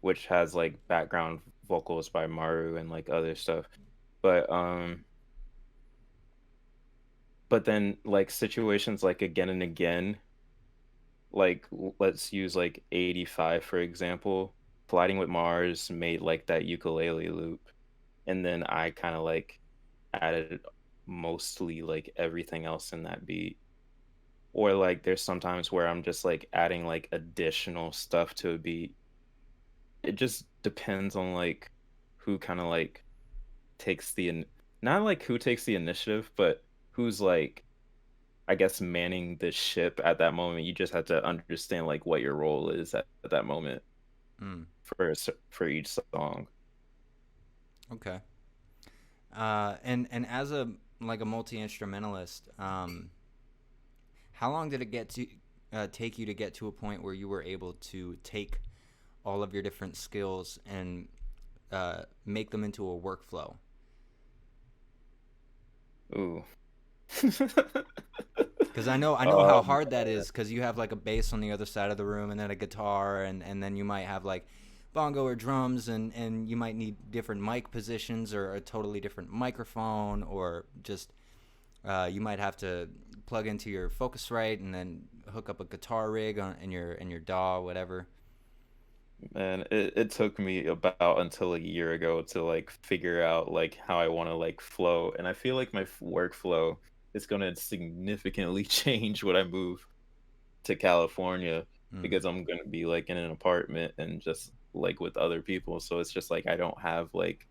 which has like background vocals by Maru and like other stuff. But but then like situations like Again and Again, like let's use like 85 for example. Colliding with Mars made like that ukulele loop, and then I kind of like added mostly like everything else in that beat. Or like there's sometimes where I'm just like adding like additional stuff to a beat. It just depends on like who kind of like takes not like who takes the initiative, but who's like, I guess, manning the ship at that moment. You just have to understand like what your role is at that moment Mm, for each song. okay. And as a like a multi instrumentalist, how long did it get to take you to get to a point where you were able to take all of your different skills and make them into a workflow? Ooh. Because I know how um hard that is. Because you have like a bass on the other side of the room, and then a guitar, and then you might have like bongo or drums, and you might need different mic positions or a totally different microphone, or just you might have to plug into your Focusrite and then hook up a guitar rig in your DAW, whatever. Man, it took me about until a year ago to like figure out like how I want to like flow, and I feel like my workflow is going to significantly change when I move to California, Mm, because I'm going to be like in an apartment and just like with other people, so it's just like I don't have like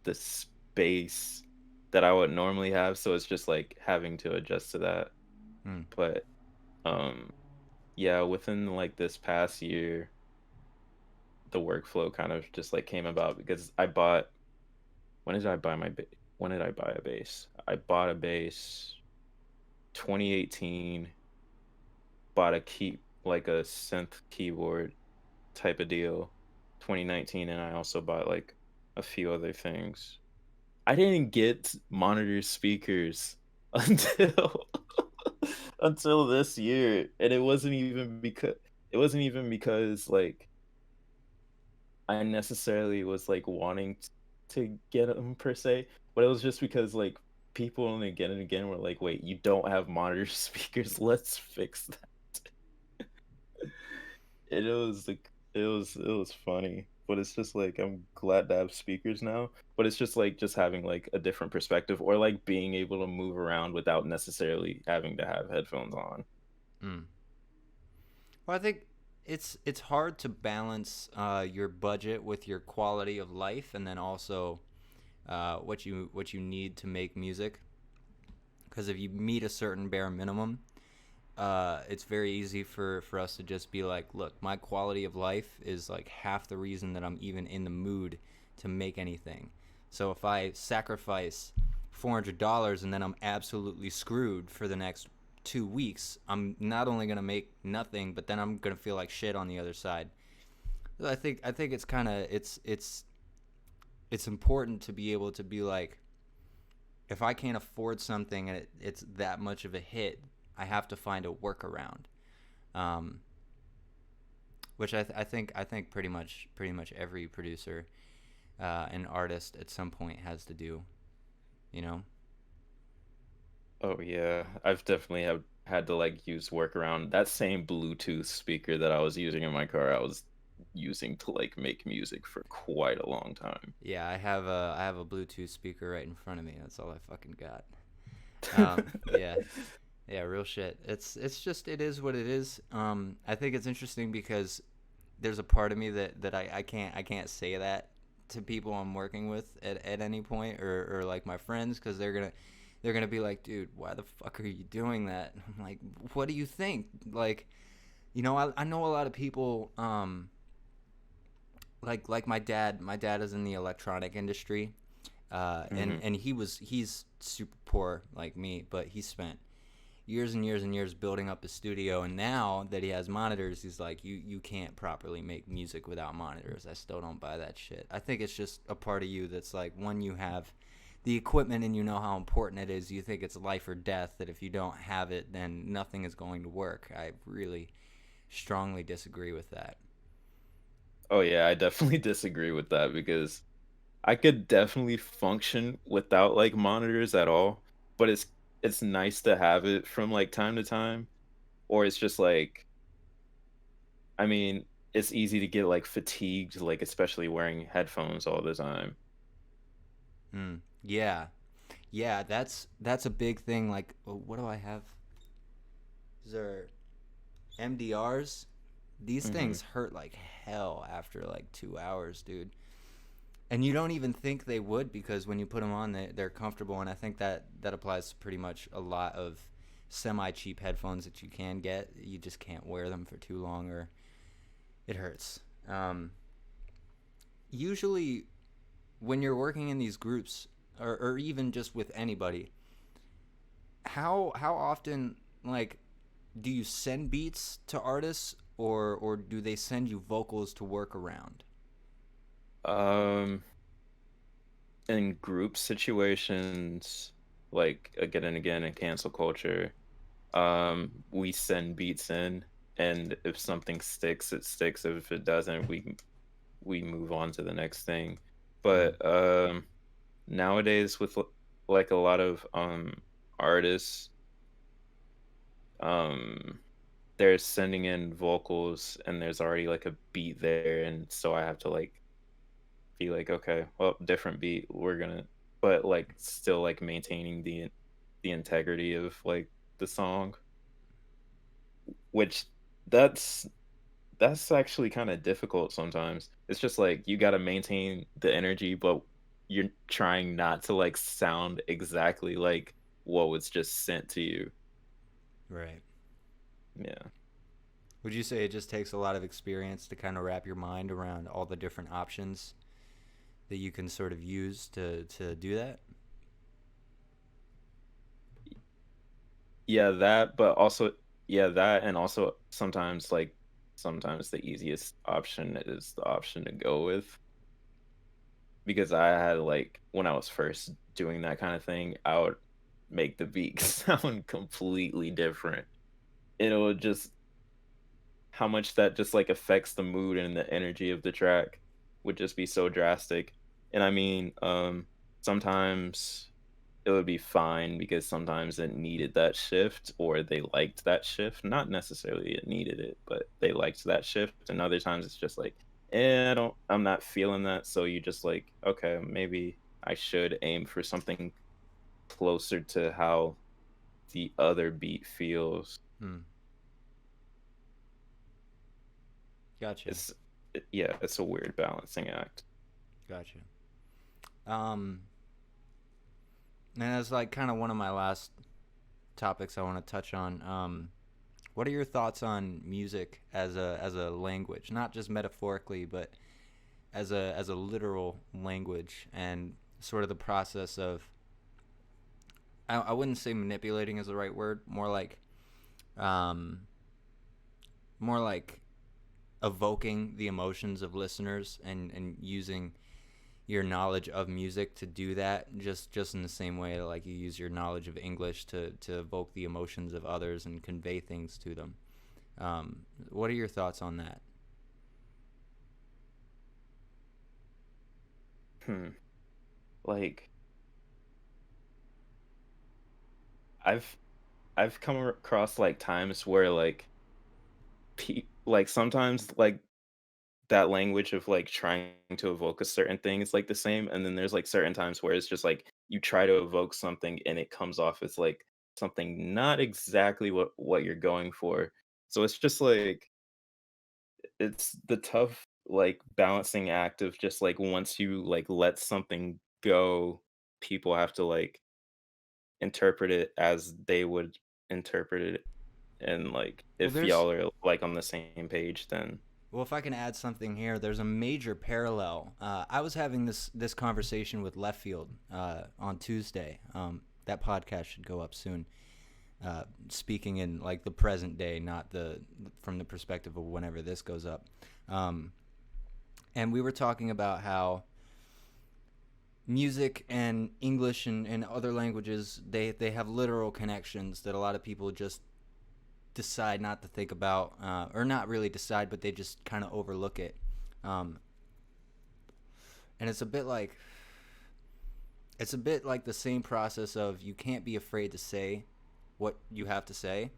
the space that I would normally have, so it's just like having to adjust to that. mm. But um yeah, within like this past year, the workflow kind of just like came about because I bought when did I buy when did I buy a bass? I bought a bass 2018, bought a like a synth keyboard type of deal 2019, and I also bought like a few other things. I didn't get monitor speakers until until this year, and it wasn't even because like I necessarily was like wanting to get them per se, but it was just because like people and again were like, "Wait, you don't have monitor speakers? Let's fix that." And it was like it was funny, but it's just like I'm glad to have speakers now. But it's just like just having like a different perspective, or like being able to move around without necessarily having to have headphones on. Mm. Well, I think it's hard to balance your budget with your quality of life, and then also what you need to make music. Because if you meet a certain bare minimum, it's very easy for us to just be like, look, my quality of life is like half the reason that I'm even in the mood to make anything. So if I sacrifice $400 and then I'm absolutely screwed for the next 2 weeks, I'm not only gonna make nothing, but then I'm gonna feel like shit on the other side. I think it's kind of it's it's important to be able to be like, if I can't afford something and it's that much of a hit, I have to find a workaround. Um, which I think pretty much every producer and artist at some point has to do. You know. Oh yeah, I've definitely have had to like use workaround that same Bluetooth speaker that I was using in my car. I was using to like make music for quite a long time. Yeah, I have a Bluetooth speaker right in front of me. That's all I fucking got. Yeah, yeah, real shit. It's just it is what it is. I think it's interesting because there's a part of me that I can't say that to people I'm working with at any point, or like my friends, because they're gonna be like, dude, why the fuck are you doing that? I'm like, what do you think? Like, I know a lot of people, like my dad is in the electronic industry, and Hmm. he's super poor like me, but he spent years and years and years building up a studio, and now that he has monitors, he's like, you can't properly make music without monitors. I still don't buy that shit. I think it's just a part of you that's like, when you have the equipment and you know how important it is, you think it's life or death, that if you don't have it, then nothing is going to work. I really strongly disagree with that. Oh yeah, I definitely disagree with that because I could definitely function without like monitors at all, but it's nice to have it from like time to time, or it's just like I mean, it's easy to get like fatigued, like especially wearing headphones all the time. Yeah, yeah, that's a big thing. Like, what do I have? These are MDRs. These Hmm. things hurt like hell after like 2 hours, dude. And you don't even think they would, because when you put them on, they're comfortable. And I think that applies to pretty much a lot of semi cheap headphones that you can get. You just can't wear them for too long, or it hurts. Usually, when you're working in these groups, or even just with anybody, how often, like, do you send beats to artists, or do they send you vocals to work around? Um, in group situations, like again and again in cancel culture, we send beats in, and if something sticks, it sticks. If it doesn't, we move on to the next thing. Mm. But nowadays with like a lot of artists, um they're sending in vocals and there's already like a beat there, and so I have to like be like, okay, well, different beat, we're gonna, but like still like maintaining the integrity of like the song, which that's that's actually kind of difficult sometimes. It's just like you got to maintain the energy, but you're trying not to like sound exactly like what was just sent to you. Right. Yeah. Would you say it just takes a lot of experience to kind of wrap your mind around all the different options that you can sort of use to do that? Yeah, that, but also, yeah, that, and also sometimes like sometimes the easiest option is the option to go with, because I had like when I was first doing that kind of thing, I would make the beat sound completely different. And it would just how much that just like affects the mood and the energy of the track would just be so drastic. And I mean, sometimes it would be fine because sometimes it needed that shift or they liked that shift. Not necessarily it needed it, but they liked that shift. And other times it's just like, I'm not feeling that. So you just like, okay, maybe I should aim for something closer to how the other beat feels. Hmm. Gotcha. It's, yeah, it's a weird balancing act. Gotcha. Um, and that's like kind of one of my last topics I want to touch on. What are your thoughts on music as a language, not just metaphorically, but as a literal language, and sort of the process of, I wouldn't say manipulating is the right word, um, more like evoking the emotions of listeners, and using your knowledge of music to do that, just in the same way that, like, you use your knowledge of English to evoke the emotions of others and convey things to them. What are your thoughts on that? Hmm. Like I've I've come across like times where like like sometimes like that language of like trying to evoke a certain thing is like the same, and then there's like certain times where it's just like you try to evoke something and it comes off as like something not exactly what you're going for. So it's just like it's the tough like balancing act of just like once you like let something go, people have to like interpret it as they would interpret it. And like Well, if there's y'all are like on the same page, then Well, if I can add something here, there's a major parallel. I was having this conversation with Left Field on Tuesday. That podcast should go up soon. Speaking in like the present day, not the from the perspective of whenever this goes up. And we were talking about how music and English and other languages, they have literal connections that a lot of people just decide not to think about, or not really decide, but they just kind of overlook it. Um, and it's a bit like the same process of you can't be afraid to say what you have to say,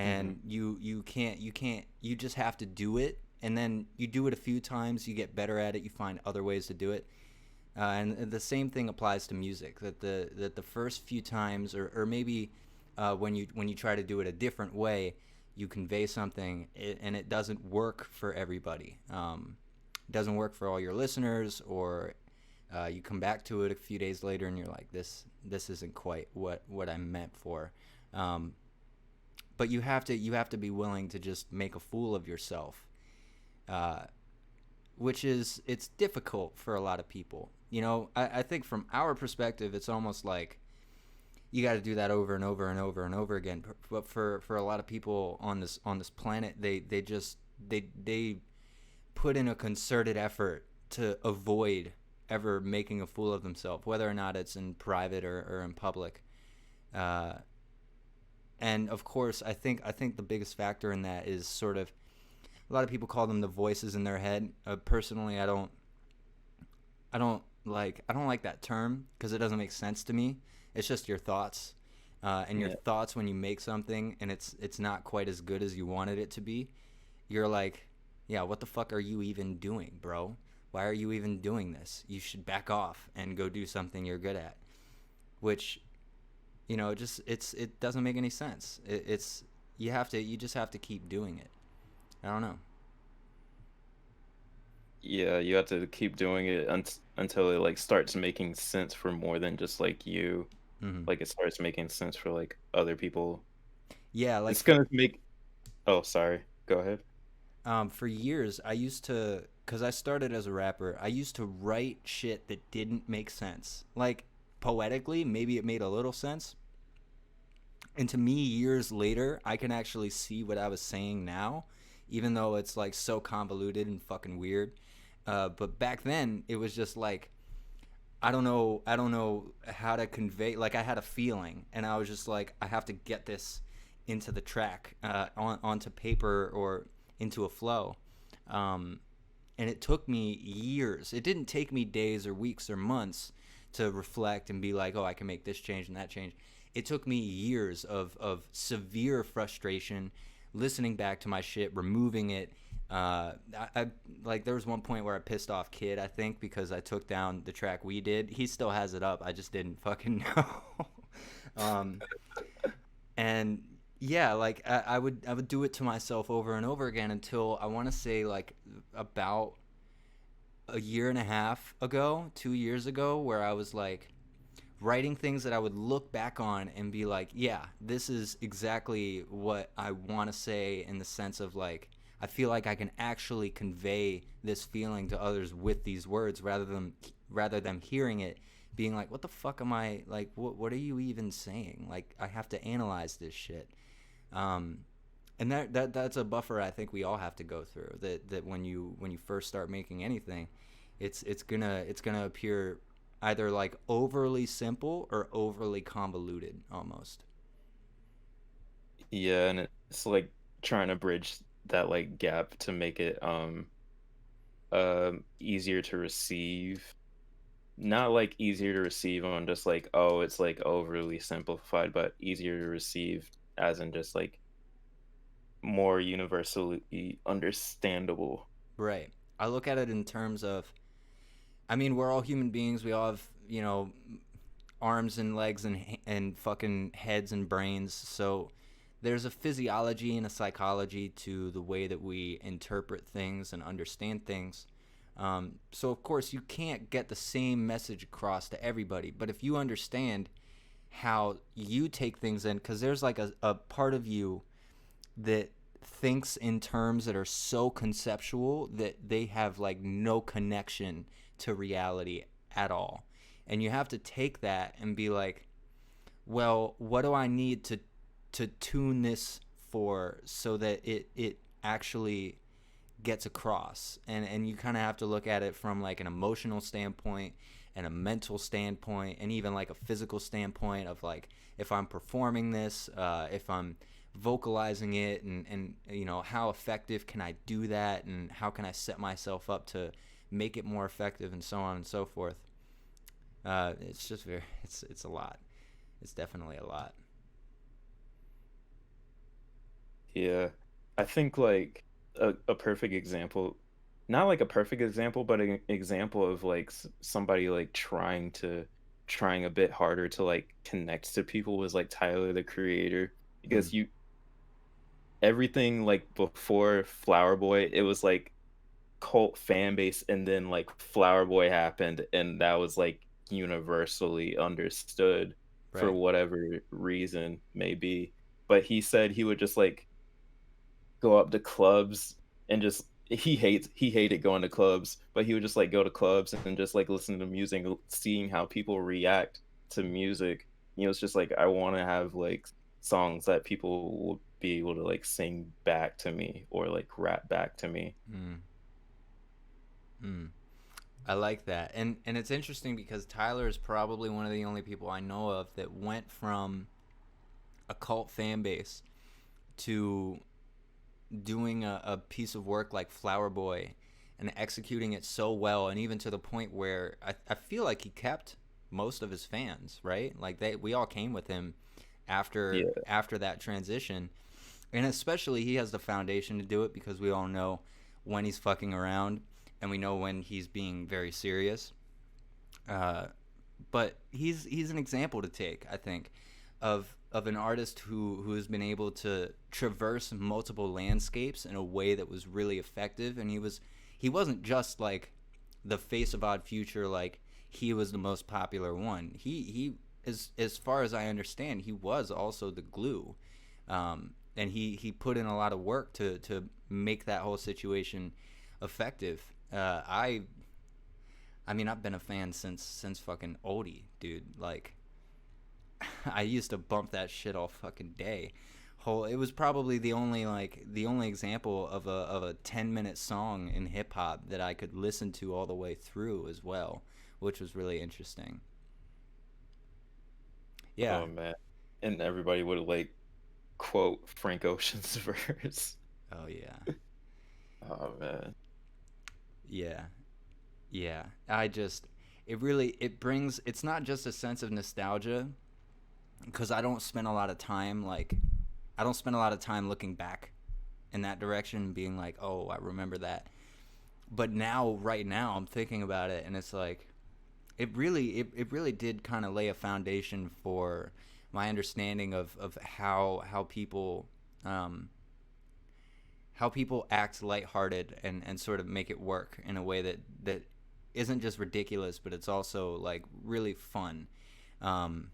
mhm. and you just have to do it, and then you do it a few times, you get better at it, you find other ways to do it. And the same thing applies to music. That the first few times, or maybe when you try to do it a different way, you convey something, and it doesn't work for everybody. It doesn't work for all your listeners, or you come back to it a few days later, and you're like, this isn't quite what I meant for. Um, but you have to be willing to just make a fool of yourself. Uh, which is it's difficult for a lot of people. I think from our perspective, it's almost like you got to do that over and over and over and over again. But for a lot of people on this planet, they put in a concerted effort to avoid ever making a fool of themselves, whether or not it's in private or in public. Uh, and of course, I think the biggest factor in that is sort of a lot of people call them the voices in their head. Personally, I don't like that term because it doesn't make sense to me. It's just your thoughts, and your Yeah, thoughts when you make something and it's not quite as good as you wanted it to be. You're like, yeah, what the fuck are you even doing, bro? Why are you even doing this? You should back off and go do something you're good at. Which, it doesn't make any sense. It's you just have to keep doing it. I don't know. yeah, you have to keep doing it until it like starts making sense for more than just like you. Hmm. Like it starts making sense for like other people. Yeah, like It's for gonna make. Oh, sorry. Go ahead. for years, I used to, because I started as a rapper, I used to write shit that didn't make sense. Like, poetically, maybe it made a little sense. And to me, years later, I can actually see what I was saying now, even though it's like so convoluted and fucking weird. But back then, it was just like, I don't know how to convey. Like, I had a feeling, and I was just like, I have to get this into the track, onto paper or into a flow. Um, and it took me years. It didn't take me days or weeks or months to reflect and be like, oh, I can make this change and that change. It took me years of severe frustration, listening back to my shit, removing it. I like there was one point where I pissed off Kid, I think, because I took down the track we did. He still has it up. I just didn't fucking know. um, and yeah, like I would do it to myself over and over again until I want to say like about a year and a half ago, 2 years ago, where I was like writing things that I would look back on and be like, yeah, this is exactly what I want to say, in the sense of like, I feel like I can actually convey this feeling to others with these words, rather than hearing it being like, what the fuck am I like, what are you even saying? Like, I have to analyze this shit. Um and that's a buffer I think we all have to go through, that when you first start making anything, It's gonna appear either like overly simple or overly convoluted almost. Yeah, and it's like trying to bridge that like gap to make it easier to receive. Not like easier to receive on just like, oh, it's like overly simplified, but easier to receive as in just like more universally understandable. Right. I look at it in terms of, I mean, we're all human beings. We all have, arms and legs and fucking heads and brains. So there's a physiology and a psychology to the way that we interpret things and understand things. So of course you can't get the same message across to everybody, but if you understand how you take things in, because there's like a part of you that thinks in terms that are so conceptual that they have like no connection to reality at all. And you have to take that and be like, well, what do I need to tune this for so that it actually gets across? And you kind of have to look at it from like an emotional standpoint and a mental standpoint and even like a physical standpoint of like, if I'm performing this, if I'm vocalizing it, and how effective can I do that, and how can I set myself up to make it more effective, and so on and so forth. It's just it's a lot. It's definitely a lot. Yeah. I think like a perfect example, not like a perfect example, but an example of like somebody like trying a bit harder to like connect to people was like Tyler the Creator, Mm, because you everything like before Flower Boy, it was like cult fan base, and then like Flower Boy happened and that was like universally understood for right. whatever reason maybe. But he said he would just like go up to clubs and just he hated going to clubs, but he would just like go to clubs and just like listen to music, seeing how people react to music. It's just like I want to have like songs that people will be able to like sing back to me or like rap back to me. Mm, mm. I like that. And it's interesting because Tyler is probably one of the only people I know of that went from a cult fan base to doing a piece of work like Flower Boy and executing it so well, and even to the point where I feel like he kept most of his fans, right? Like we all came with him Yeah. after that transition. And especially he has the foundation to do it because we all know when he's fucking around and we know when he's being very serious. Uh, but he's an example to take, I think, of an artist who has been able to traverse multiple landscapes in a way that was really effective. And he wasn't just like the face of Odd Future, like he was the most popular one. He as far as I understand, he was also the glue. And he put in a lot of work to make that whole situation effective. I mean, I've been a fan since fucking oldie, dude. Like, I used to bump that shit all fucking day. It was probably the only example of a 10-minute song in hip hop that I could listen to all the way through as well, which was really interesting. Yeah. Oh man. And everybody would like quote Frank Ocean's verse. Oh yeah. Oh man. Yeah. Yeah. It brings, it's not just a sense of nostalgia, because I don't spend a lot of time looking back in that direction, being like, oh, I remember that. But now, right now, I'm thinking about it, and it's like it really did kind of lay a foundation for my understanding of um, how people act lighthearted and sort of make it work in a way that isn't just ridiculous, but it's also like really fun. Um,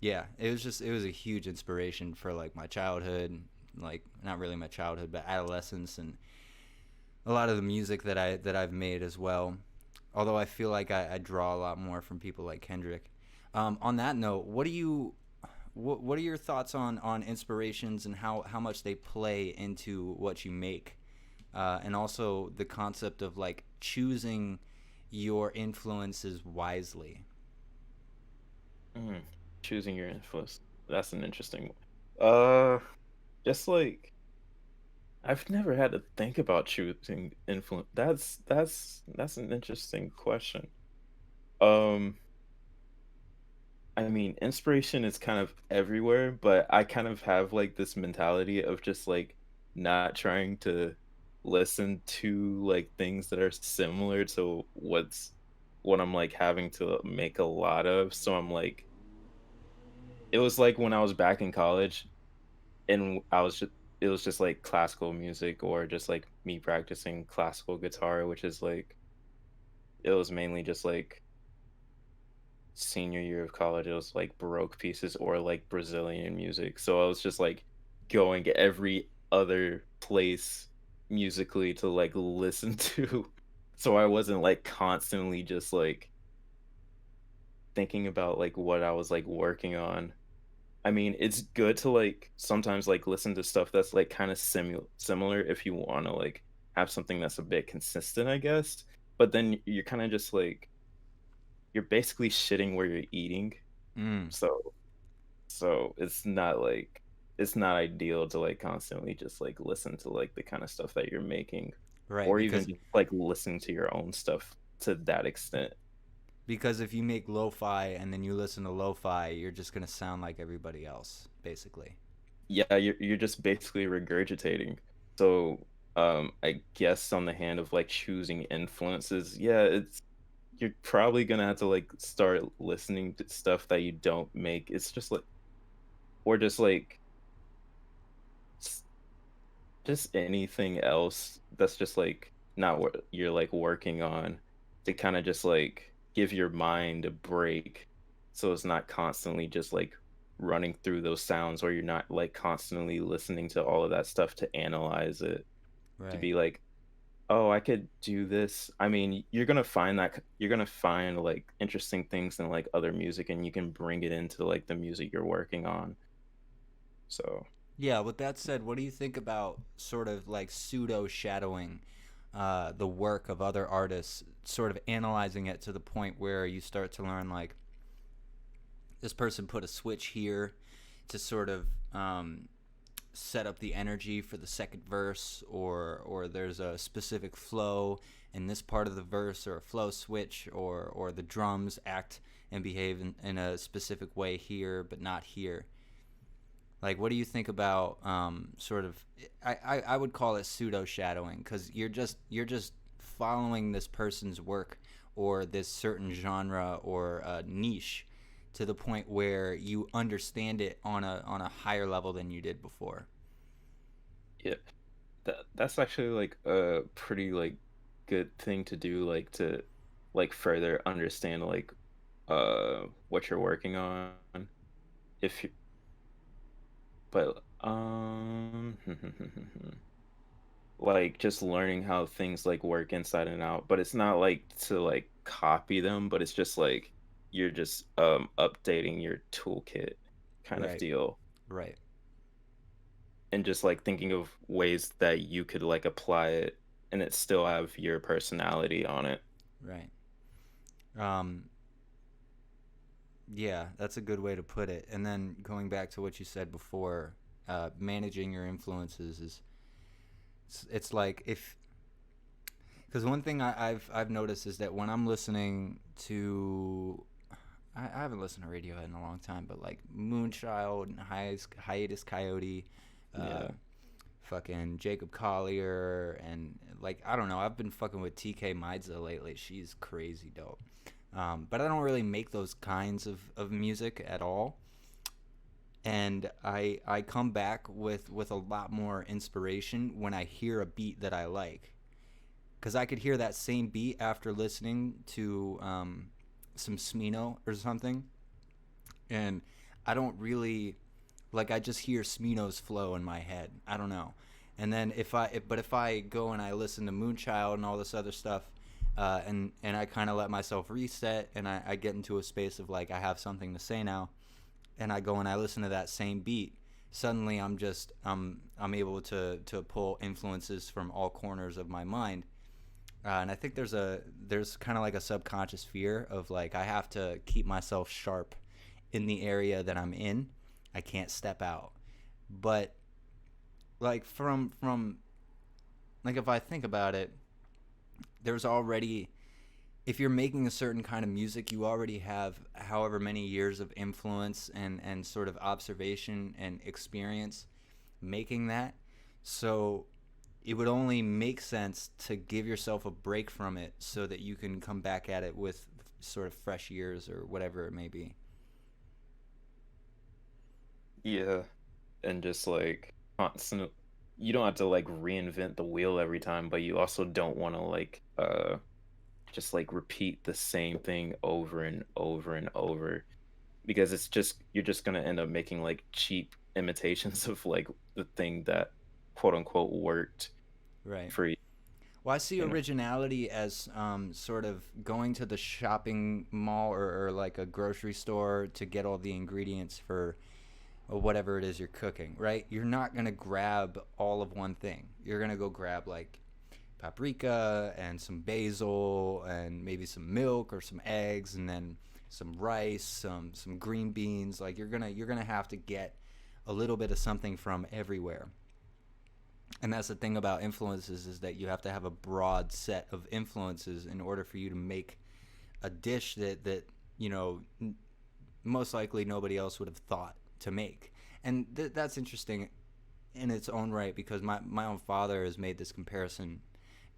yeah, it was a huge inspiration for like my childhood, like not really my childhood, but adolescence, and a lot of the music that I've made as well. Although I feel like I draw a lot more from people like Kendrick. On that note, what are your thoughts on inspirations and how much they play into what you make? and also the concept of like choosing your influences wisely. Mm, choosing your influence. That's an interesting one. Just like I've never had to think about choosing influence. That's an interesting question. Um, I mean, inspiration is kind of everywhere, but I kind of have like this mentality of just like not trying to listen to like things that are similar to what I'm like having to make a lot of. So I'm like, it was like when I was back in college and I was just it was just like classical music or just like me practicing classical guitar, which is like it was mainly just like senior year of college, it was like Baroque pieces or like Brazilian music. So I was just like going every other place musically to like listen to. So I wasn't like constantly just like thinking about like what I was like working on. I mean, it's good to like sometimes like listen to stuff that's like kind of similar if you want to like have something that's a bit consistent, I guess. But then you're kind of just like you're basically shitting where you're eating. Mm, So it's not ideal to like constantly just like listen to like the kind of stuff that you're making right, or even because just like listening to your own stuff to that extent. if you make lo-fi and then you listen to lo-fi, you're just gonna sound like everybody else, basically. Yeah, you're just basically regurgitating. So I guess on the hand of like choosing influences, yeah, it's you're probably gonna have to like start listening to stuff that you don't make. It's just like or just like s- just anything else that's just like not what you're like working on to kind of just like give your mind a break so it's not constantly just like running through those sounds or you're not like constantly listening to all of that stuff to analyze it to Right. be like oh I could do this. I mean you're gonna find like interesting things in like other music and you can bring it into like the music you're working on so Yeah, with that said, what do you think about sort of like pseudo shadowing the work of other artists, sort of analyzing it to the point where you start to learn like this person put a switch here to sort of set up the energy for the second verse, or there's a specific flow in this part of the verse, or a flow switch, or the drums act and behave in a specific way here but not here. Like, what do you think about sort of? I would call it pseudo shadowing because you're just following this person's work or this certain genre or niche to the point where you understand it on a higher level than you did before. yeah. That's actually like a pretty like good thing to do like to like further understand like what you're working on if you but like just learning how things like work inside and out but it's not like to like copy them but it's just like you're just updating your toolkit kind of Right. deal Right. and just like thinking of ways that you could like apply it and it still have your personality on it. Right. Um, yeah, that's a good way to put it. And then going back to what you said before, managing your influences is it's like if because one thing I've noticed is that when I'm listening to I haven't listened to Radiohead in a long time, but like Moonchild and Hiatus Coyote, uh, Yeah. fucking Jacob Collier, and like I don't know, I've been fucking with TK Maidza lately. She's crazy dope. But I don't really make those kinds of music at all. And I come back with a lot more inspiration when I hear a beat that I like, because I could hear that same beat after listening to some Smino or something, and I don't really like. I just hear Smino's flow in my head. I don't know. And then if I go and I listen to Moonchild and all this other stuff, and I kind of let myself reset, and I get into a space of like I have something to say now, and I go and I listen to that same beat, suddenly I'm able to pull influences from all corners of my mind. And I think there's kind of like a subconscious fear of like I have to keep myself sharp in the area that I'm in. I can't step out. But like from like if I think about it, there's already, if you're making a certain kind of music, you already have however many years of influence and sort of observation and experience making that. So it would only make sense to give yourself a break from it so that you can come back at it with sort of fresh ears or whatever it may be. Yeah, and just like constant, you don't have to like reinvent the wheel every time, but you also don't want to like just like repeat the same thing over and over and over, because it's just you're just gonna end up making like cheap imitations of like the thing that quote unquote worked Right. for you, Well, I see you know. originality as sort of going to the shopping mall or like a grocery store to get all the ingredients for or whatever it is you're cooking, right? You're not going to grab all of one thing. You're going to go grab like paprika and some basil and maybe some milk or some eggs and then some rice, some green beans. Like you're going to have to get a little bit of something from everywhere. And that's the thing about influences is that you have to have a broad set of influences in order for you to make a dish that you know most likely nobody else would have thought to make. And that's interesting in its own right because my own father has made this comparison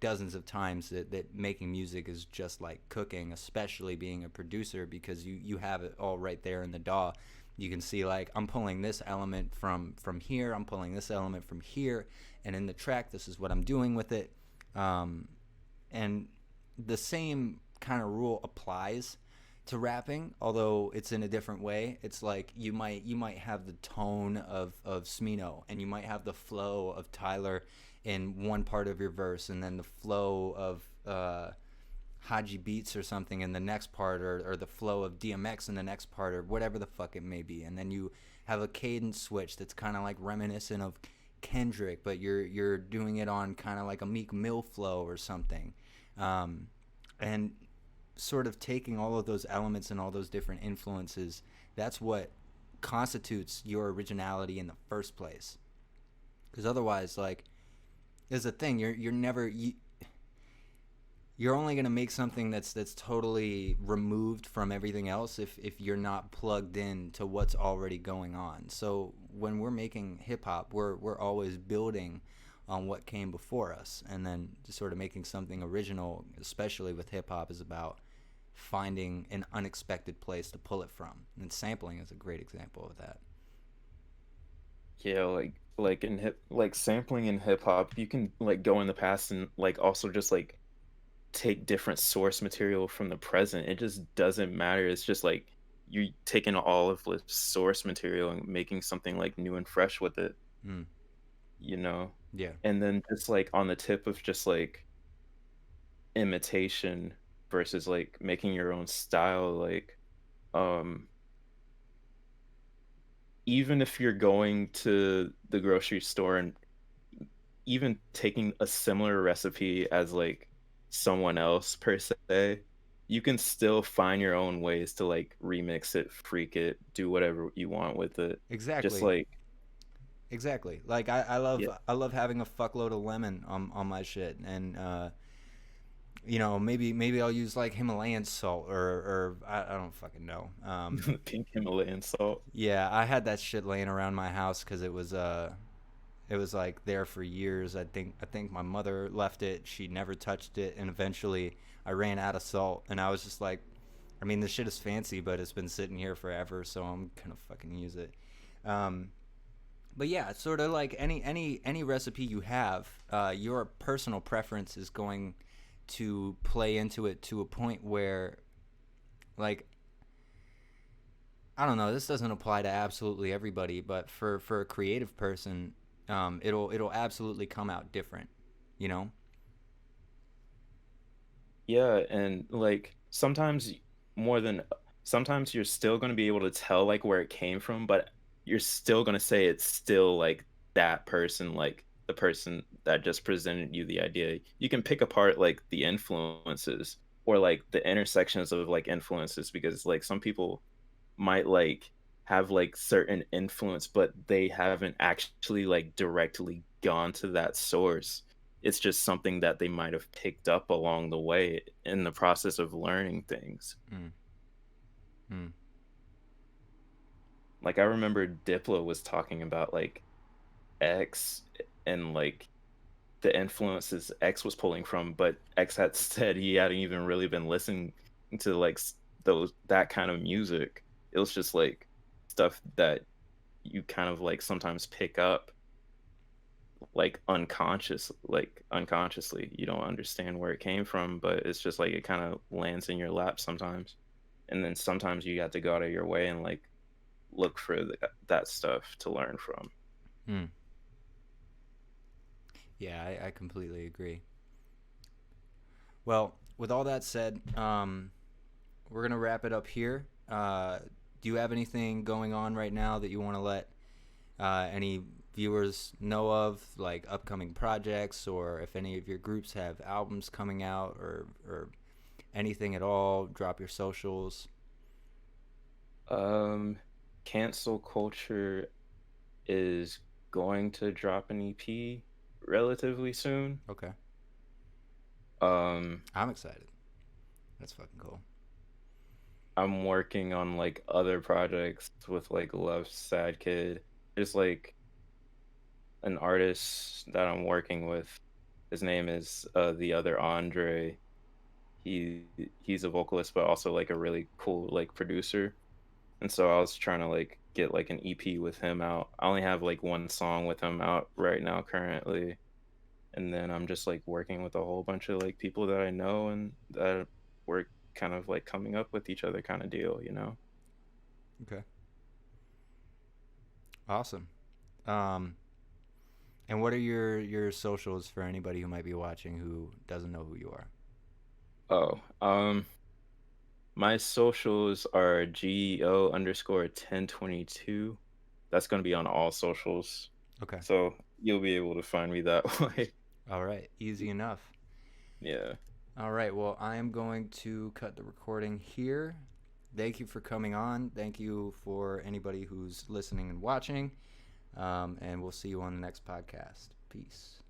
dozens of times that making music is just like cooking, especially being a producer because you have it all right there in the DAW. You can see like I'm pulling this element from here, I'm pulling this element from here, and in the track this is what I'm doing with it. And the same kind of rule applies to rapping, although it's in a different way. It's like you might have the tone of Smino, and you might have the flow of Tyler in one part of your verse, and then the flow of Haji Beats or something in the next part, or the flow of DMX in the next part, or whatever the fuck it may be. And then you have a cadence switch that's kind of like reminiscent of Kendrick, but you're doing it on kind of like a Meek Mill flow or something. And sort of taking all of those elements and all those different influences, that's what constitutes your originality in the first place. Because otherwise, like, there's a thing you're never you're only going to make something that's totally removed from everything else if you're not plugged in to what's already going on. So when we're making hip hop, we're always building on what came before us, and then just sort of making something original, especially with hip hop, is about finding an unexpected place to pull it from. And sampling is a great example of that. Yeah, like in hip, like sampling in hip hop, you can like go in the past and like also just like take different source material from the present. It just doesn't matter. It's just like you taking all of the source material and making something like new and fresh with it, Mm. you know? Yeah. And then just like on the tip of just like imitation versus like making your own style, like um even if you're going to the grocery store and even taking a similar recipe as like someone else per se, you can still find your own ways to like remix it, freak it, do whatever you want with it. Just Exactly. like, Exactly. Like I love yeah, I love having a fuckload of lemon on my shit, and maybe I'll use like Himalayan salt or I don't fucking know. pink Himalayan salt. Yeah, I had that shit laying around my house because it was like there for years. I think my mother left it. She never touched it, and eventually I ran out of salt, and I was just like, I mean, this shit is fancy, but it's been sitting here forever, so I'm gonna fucking use it. Um, but yeah, it's sort of like any recipe you have, your personal preference is going to play into it to a point where, like, I don't know. This doesn't apply to absolutely everybody, but for a creative person, it'll absolutely come out different. You know? Yeah, and like more than sometimes you're still going to be able to tell like where it came from, but you're still gonna say it's still like that person, like the person that just presented you the idea. You can pick apart like the influences or like the intersections of like influences, because like some people might like have like certain influence, but they haven't actually like directly gone to that source. It's just something that they might have picked up along the way in the process of learning things. Mm. Mm. Like I remember Diplo was talking about like X and like the influences X was pulling from, but X had said he hadn't even really been listening to like those that kind of music. It was just like stuff that you kind of like sometimes pick up like unconsciously. You don't understand where it came from, but it's just like it kind of lands in your lap sometimes. And then sometimes you got to go out of your way and like look for that stuff to learn from. Mm. Yeah, I completely agree. Well, with all that said, we're going to wrap it up here. Do you have anything going on right now that you want to let any viewers know of, like upcoming projects, or if any of your groups have albums coming out, or anything at all? Drop your socials. Um, Cancel Culture is going to drop an EP relatively soon. Okay. Um, I'm excited. That's fucking cool. I'm working on like other projects with like Love Sad Kid. There's like an artist that I'm working with. His name is the other Andre. He he's a vocalist but also like a really cool like producer. And so I was trying to like get like an EP with him out. I only have like one song with him out right now currently. And then I'm just like working with a whole bunch of like people that I know and that we're kind of like coming up with each other kind of deal, you know? Okay. Awesome. Um, and what are your socials for anybody who might be watching who doesn't know who you are? Oh, my socials are GEO_1022. That's going to be on all socials. Okay. So you'll be able to find me that way. All right. Easy enough. Yeah. All right. Well, I am going to cut the recording here. Thank you for coming on. Thank you for anybody who's listening and watching. And we'll see you on the next podcast. Peace.